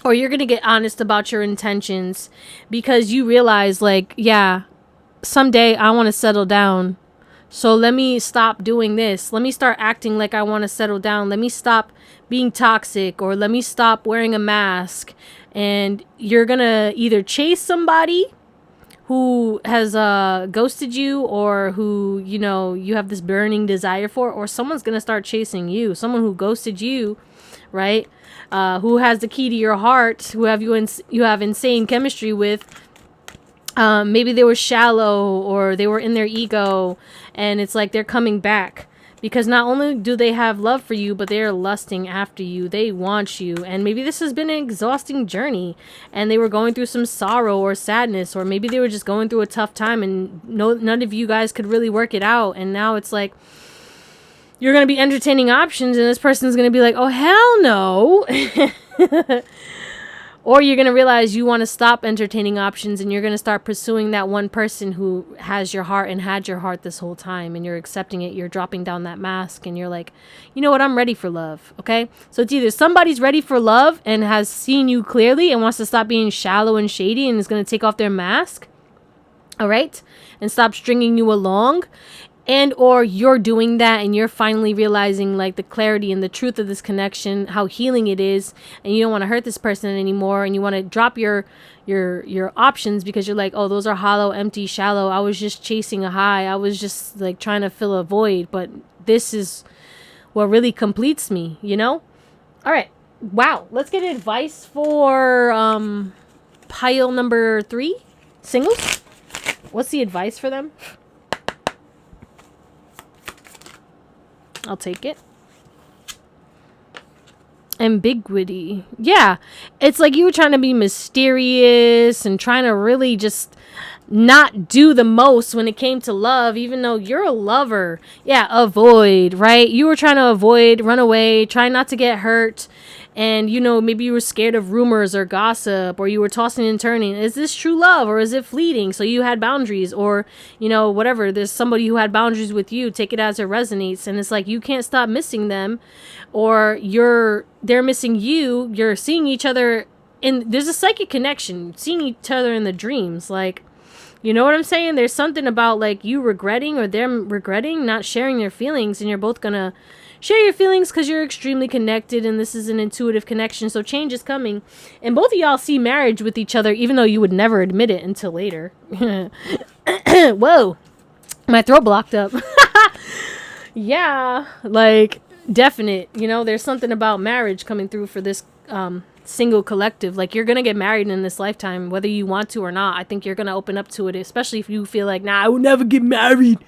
or you're going to get honest about your intentions because you realize, like, yeah, someday I want to settle down. So let me stop doing this. Let me start acting like I want to settle down. Let me stop being toxic, or let me stop wearing a mask. And you're going to either chase somebody who has ghosted you, or who, you know, you have this burning desire for, or someone's going to start chasing you. Someone who ghosted you, right? Who has the key to your heart, who have you have insane chemistry with. Maybe they were shallow, or they were in their ego, and it's like they're coming back because not only do they have love for you, but they're lusting after you. They want you. And maybe this has been an exhausting journey, and they were going through some sorrow or sadness, or maybe they were just going through a tough time and none of you guys could really work it out. And now it's like you're going to be entertaining options, and this person's going to be like, oh, hell no. Or you're going to realize you want to stop entertaining options, and you're going to start pursuing that one person who has your heart and had your heart this whole time, and you're accepting it. You're dropping down that mask, and you're like, you know what? I'm ready for love. Okay. So it's either somebody's ready for love and has seen you clearly and wants to stop being shallow and shady and is going to take off their mask. All right. And stop stringing you along. And or you're doing that and you're finally realizing like the clarity and the truth of this connection, how healing it is, and you don't want to hurt this person anymore, and you want to drop your options because you're like, oh, those are hollow, empty, shallow. I was just chasing a high. I was just like trying to fill a void, but this is what really completes me, you know? All right. Wow. Let's get advice for pile number 3, singles. What's the advice for them? I'll take it. Ambiguity. Yeah. It's like you were trying to be mysterious and trying to really just not do the most when it came to love, even though you're a lover. Yeah, avoid, right? You were trying to avoid, run away, try not to get hurt. And, you know, maybe you were scared of rumors or gossip, or you were tossing and turning. Is this true love, or is it fleeting? So you had boundaries, or, you know, whatever. There's somebody who had boundaries with you. Take it as it resonates. And it's like you can't stop missing them, or they're missing you. You're seeing each other there's a psychic connection, seeing each other in the dreams. Like, you know what I'm saying? There's something about like you regretting or them regretting not sharing their feelings, and you're both gonna share your feelings because you're extremely connected, and this is an intuitive connection. So change is coming, and both of y'all see marriage with each other, even though you would never admit it until later. Whoa, my throat blocked up. Yeah, like definite. You know, there's something about marriage coming through for this single collective. Like, you're gonna get married in this lifetime, whether you want to or not. I think you're gonna open up to it, especially if you feel like, nah, I would never get married.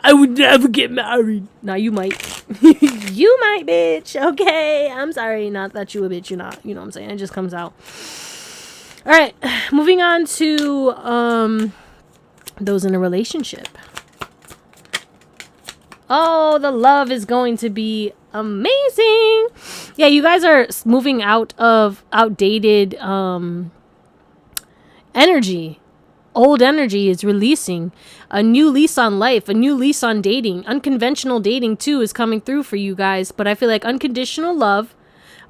I would never get married. Nah, you might. You might, bitch. Okay, I'm sorry. Not that you a bitch. You're not. You know what I'm saying? It just comes out. All right, moving on to those in a relationship. Oh, the love is going to be amazing. Yeah, you guys are moving out of outdated energy. Old energy is releasing. A new lease on life, a new lease on dating. Unconventional dating too is coming through for you guys. But I feel like unconditional love,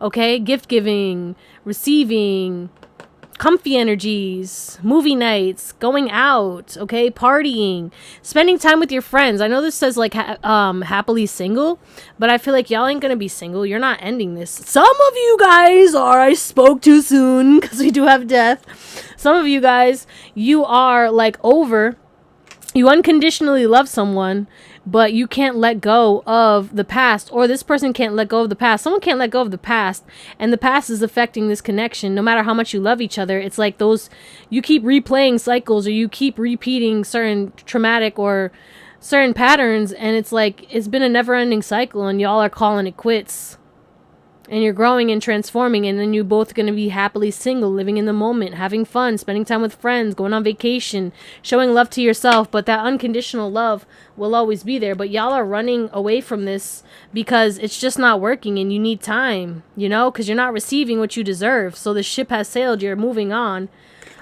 okay, gift giving, receiving, comfy energies, movie nights, going out, okay, partying, spending time with your friends. I know this says like happily single, but I feel like y'all ain't gonna be single. You're not ending this. Some of you guys are. I spoke too soon because we do have death. Some of you guys, you are like over. You unconditionally love someone, but you can't let go of the past, or this person can't let go of the past. Someone can't let go of the past, and the past is affecting this connection. No matter how much you love each other, it's like you keep replaying cycles, or you keep repeating certain traumatic or certain patterns, and it's like it's been a never-ending cycle, and y'all are calling it quits. and you're growing and transforming, and then you both going to be happily single, living in the moment, having fun, spending time with friends, going on vacation, showing love to yourself. But that unconditional love will always be there. But y'all are running away from this because it's just not working, and you need time, you know, because you're not receiving what you deserve. So the ship has sailed, you're moving on.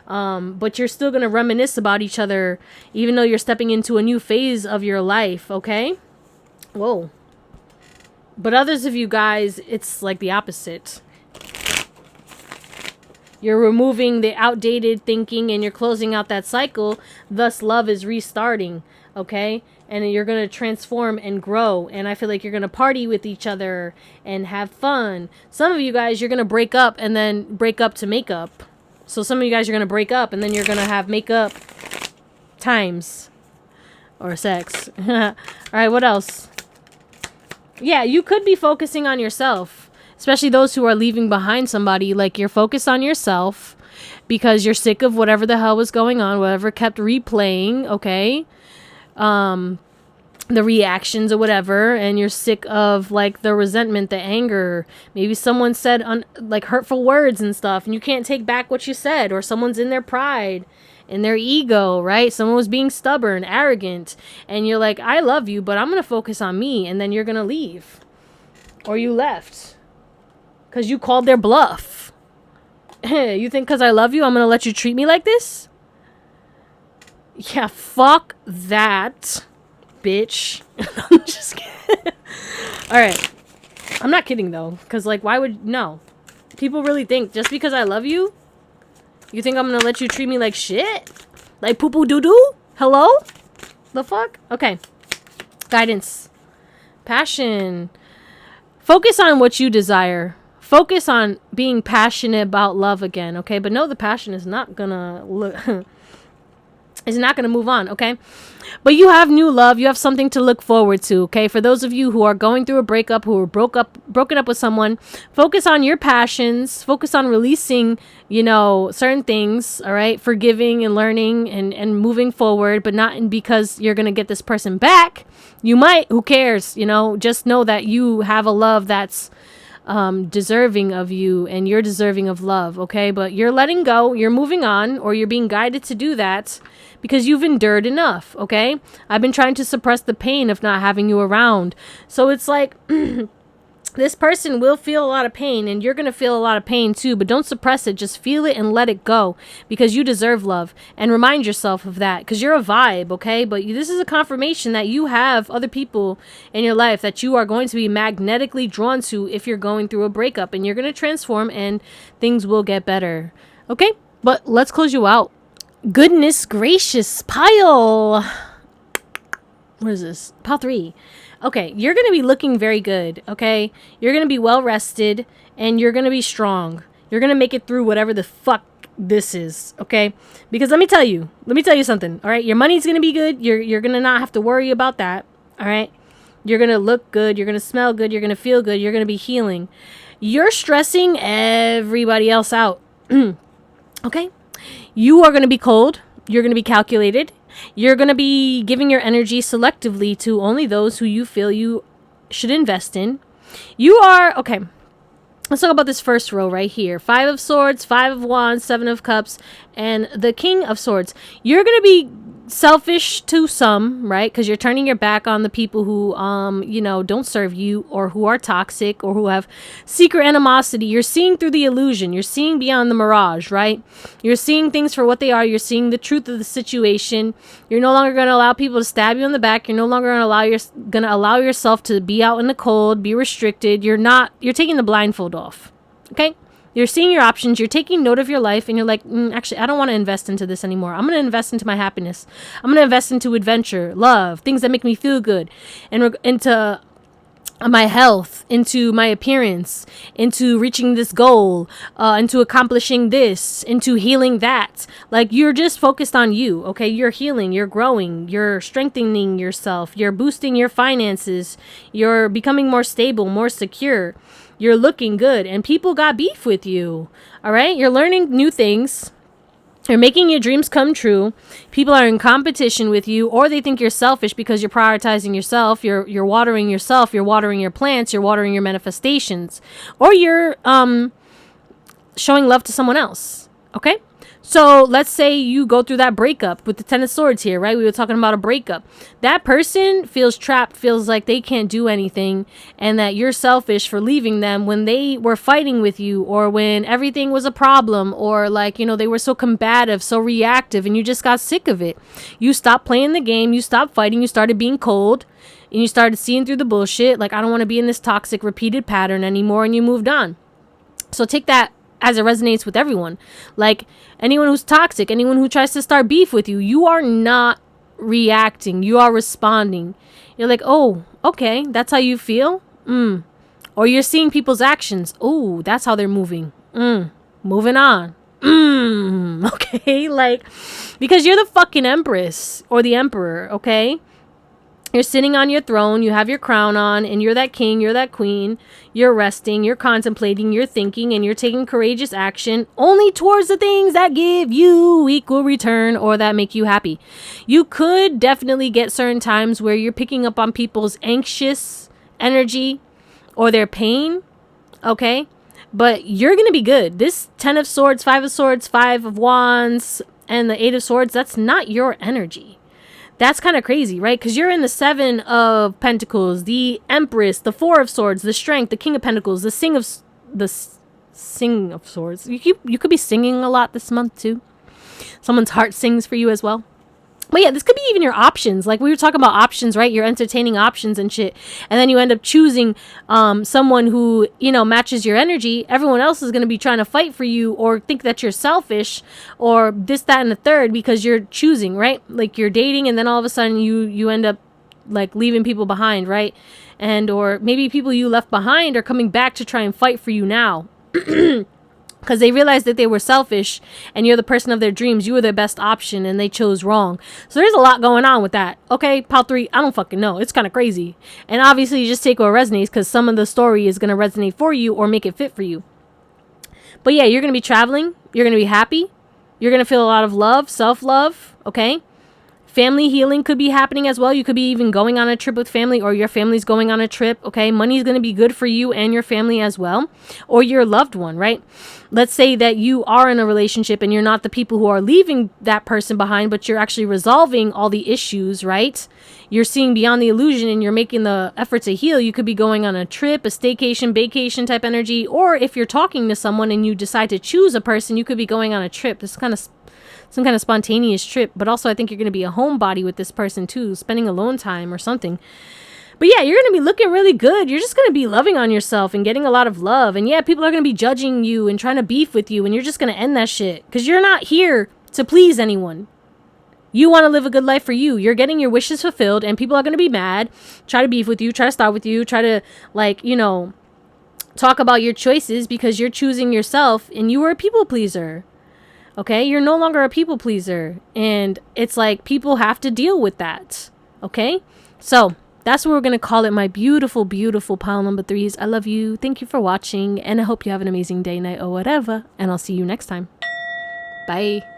But you're still going to reminisce about each other, even though you're stepping into a new phase of your life, okay? Whoa. But others of you guys, it's like the opposite. You're removing the outdated thinking and you're closing out that cycle. Thus, love is restarting, okay? And you're going to transform and grow. And I feel like you're going to party with each other and have fun. Some of you guys, you're going to break up and then break up to make up. So some of you guys are going to break up and then you're going to have makeup times. Or sex. All right, what else? Yeah, you could be focusing on yourself, especially those who are leaving behind somebody. Like, you're focused on yourself because you're sick of whatever the hell was going on, whatever kept replaying, okay? The reactions or whatever, and you're sick of, like, the resentment, the anger. Maybe someone said, like, hurtful words and stuff, and you can't take back what you said, or someone's in their pride, in their ego, right? Someone was being stubborn, arrogant, and you're like, I love you, but I'm going to focus on me, and then you're going to leave. Or you left. Because you called their bluff. You think because I love you, I'm going to let you treat me like this? Yeah, fuck that, bitch. I'm just kidding. Alright. I'm not kidding, though. Because, like, why would... No. People really think, just because I love you... You think I'm gonna let you treat me like shit? Like poo-poo doo-doo? Hello? The fuck? Okay. Guidance. Passion. Focus on what you desire. Focus on being passionate about love again, okay? But no, the passion is not gonna is not gonna move on, okay? But you have new love. You have something to look forward to, okay? For those of you who are going through a breakup, who are broken up with someone, focus on your passions. Focus on releasing, you know, certain things, all right? Forgiving and learning and moving forward, but not because you're going to get this person back. You might, who cares, you know? Just know that you have a love that's deserving of you, and you're deserving of love, okay? But you're letting go, you're moving on, or you're being guided to do that because you've endured enough, okay? I've been trying to suppress the pain of not having you around. So it's like, this person will feel a lot of pain, and you're going to feel a lot of pain too, but don't suppress it. Just feel it and let it go, because you deserve love. And remind yourself of that, because you're a vibe, okay? But this is a confirmation that you have other people in your life that you are going to be magnetically drawn to if you're going through a breakup, and you're going to transform and things will get better, okay? But let's close you out. Goodness gracious, pile. What is this? Pile 3. Okay, you're going to be looking very good, okay? You're going to be well rested, and you're going to be strong. You're going to make it through whatever the fuck this is, okay? Because let me tell you something, all right? Your money's going to be good. You're going to not have to worry about that, all right? You're going to look good. You're going to smell good. You're going to feel good. You're going to be healing. You're stressing everybody else out, okay? You are going to be cold. You're going to be calculated. You're going to be giving your energy selectively to only those who you feel you should invest in. You are, okay, let's talk about this first row right here. 5 of Swords, 5 of Wands, 7 of Cups, and the King of Swords. You're going to be selfish to some, right? Because you're turning your back on the people who, you know, don't serve you, or who are toxic, or who have secret animosity. You're seeing through the illusion. You're seeing beyond the mirage, right? You're seeing things for what they are. You're seeing the truth of the situation. You're no longer going to allow people to stab you in the back. You're no longer going to allow yourself to be out in the cold, be restricted. You're taking the blindfold off, okay? You're seeing your options. You're taking note of your life, and you're like, actually, I don't want to invest into this anymore. I'm going to invest into my happiness. I'm going to invest into adventure, love, things that make me feel good, and into my health, into my appearance, into reaching this goal, into accomplishing this, into healing that. Like, you're just focused on you, okay? You're healing, you're growing, you're strengthening yourself, you're boosting your finances, you're becoming more stable, more secure. You're looking good, and people got beef with you, all right? You're learning new things. You're making your dreams come true. People are in competition with you, or they think you're selfish because you're prioritizing yourself. You're watering yourself. You're watering your plants. You're watering your manifestations, or you're showing love to someone else. Okay. So let's say you go through that breakup with the Ten of Swords here, right? We were talking about a breakup. That person feels trapped, feels like they can't do anything, and that you're selfish for leaving them when they were fighting with you, or when everything was a problem, or like, you know, they were so combative, so reactive, and you just got sick of it. You stopped playing the game, you stopped fighting, you started being cold, and you started seeing through the bullshit. Like, I don't want to be in this toxic repeated pattern anymore, and you moved on. So take that as it resonates with everyone. Like, anyone who's toxic, anyone who tries to start beef with you, you are not reacting, you are responding. You're like, oh, okay, that's how you feel. Or you're seeing people's actions. Oh, that's how they're moving. Moving on. Okay, like, because you're the fucking empress or the emperor. Okay, you're sitting on your throne, you have your crown on, and you're that king, you're that queen. You're resting, you're contemplating, you're thinking, and you're taking courageous action only towards the things that give you equal return or that make you happy. You could definitely get certain times where you're picking up on people's anxious energy or their pain, okay? But you're going to be good. This 10 of Swords, 5 of Swords, 5 of Wands, and the 8 of Swords, that's not your energy. That's kind of crazy, right? Because you're in the 7 of Pentacles, the Empress, the 4 of Swords, the Strength, the King of Pentacles, the Sing of Swords. You could be singing a lot this month too. Someone's heart sings for you as well. But yeah, this could be even your options. Like, we were talking about options, right? You're entertaining options and shit. And then you end up choosing someone who, you know, matches your energy. Everyone else is going to be trying to fight for you or think that you're selfish or this, that, and the third because you're choosing, right? Like, you're dating and then all of a sudden you end up like leaving people behind, right? And or maybe people you left behind are coming back to try and fight for you now. Because they realized that they were selfish and you're the person of their dreams. You were their best option and they chose wrong. So there's a lot going on with that. Okay, pile 3, I don't fucking know. It's kind of crazy. And obviously you just take what resonates because some of the story is going to resonate for you or make it fit for you. But yeah, you're going to be traveling. You're going to be happy. You're going to feel a lot of love, self-love. Okay. Family healing could be happening as well. You could be even going on a trip with family or your family's going on a trip. Okay. Money is going to be good for you and your family as well. Or your loved one, right? Let's say that you are in a relationship and you're not the people who are leaving that person behind, but you're actually resolving all the issues, right? You're seeing beyond the illusion and you're making the effort to heal. You could be going on a trip, a staycation, vacation type energy. Or if you're talking to someone and you decide to choose a person, you could be going on a trip. This kind of some kind of spontaneous trip, but also I think you're going to be a homebody with this person too, spending alone time or something. But yeah, you're going to be looking really good. You're just going to be loving on yourself and getting a lot of love. And yeah, people are going to be judging you and trying to beef with you, and you're just going to end that shit because you're not here to please anyone. You want to live a good life for you. You're getting your wishes fulfilled, and people are going to be mad, try to beef with you, try to start with you, try to, like, you know, talk about your choices because you're choosing yourself and you were a people pleaser. Okay, you're no longer a people pleaser, and it's like people have to deal with that. Okay, so that's what we're gonna call it, my beautiful, beautiful pile number 3s. I love you. Thank you for watching, and I hope you have an amazing day, night, or whatever. And I'll see you next time. Bye.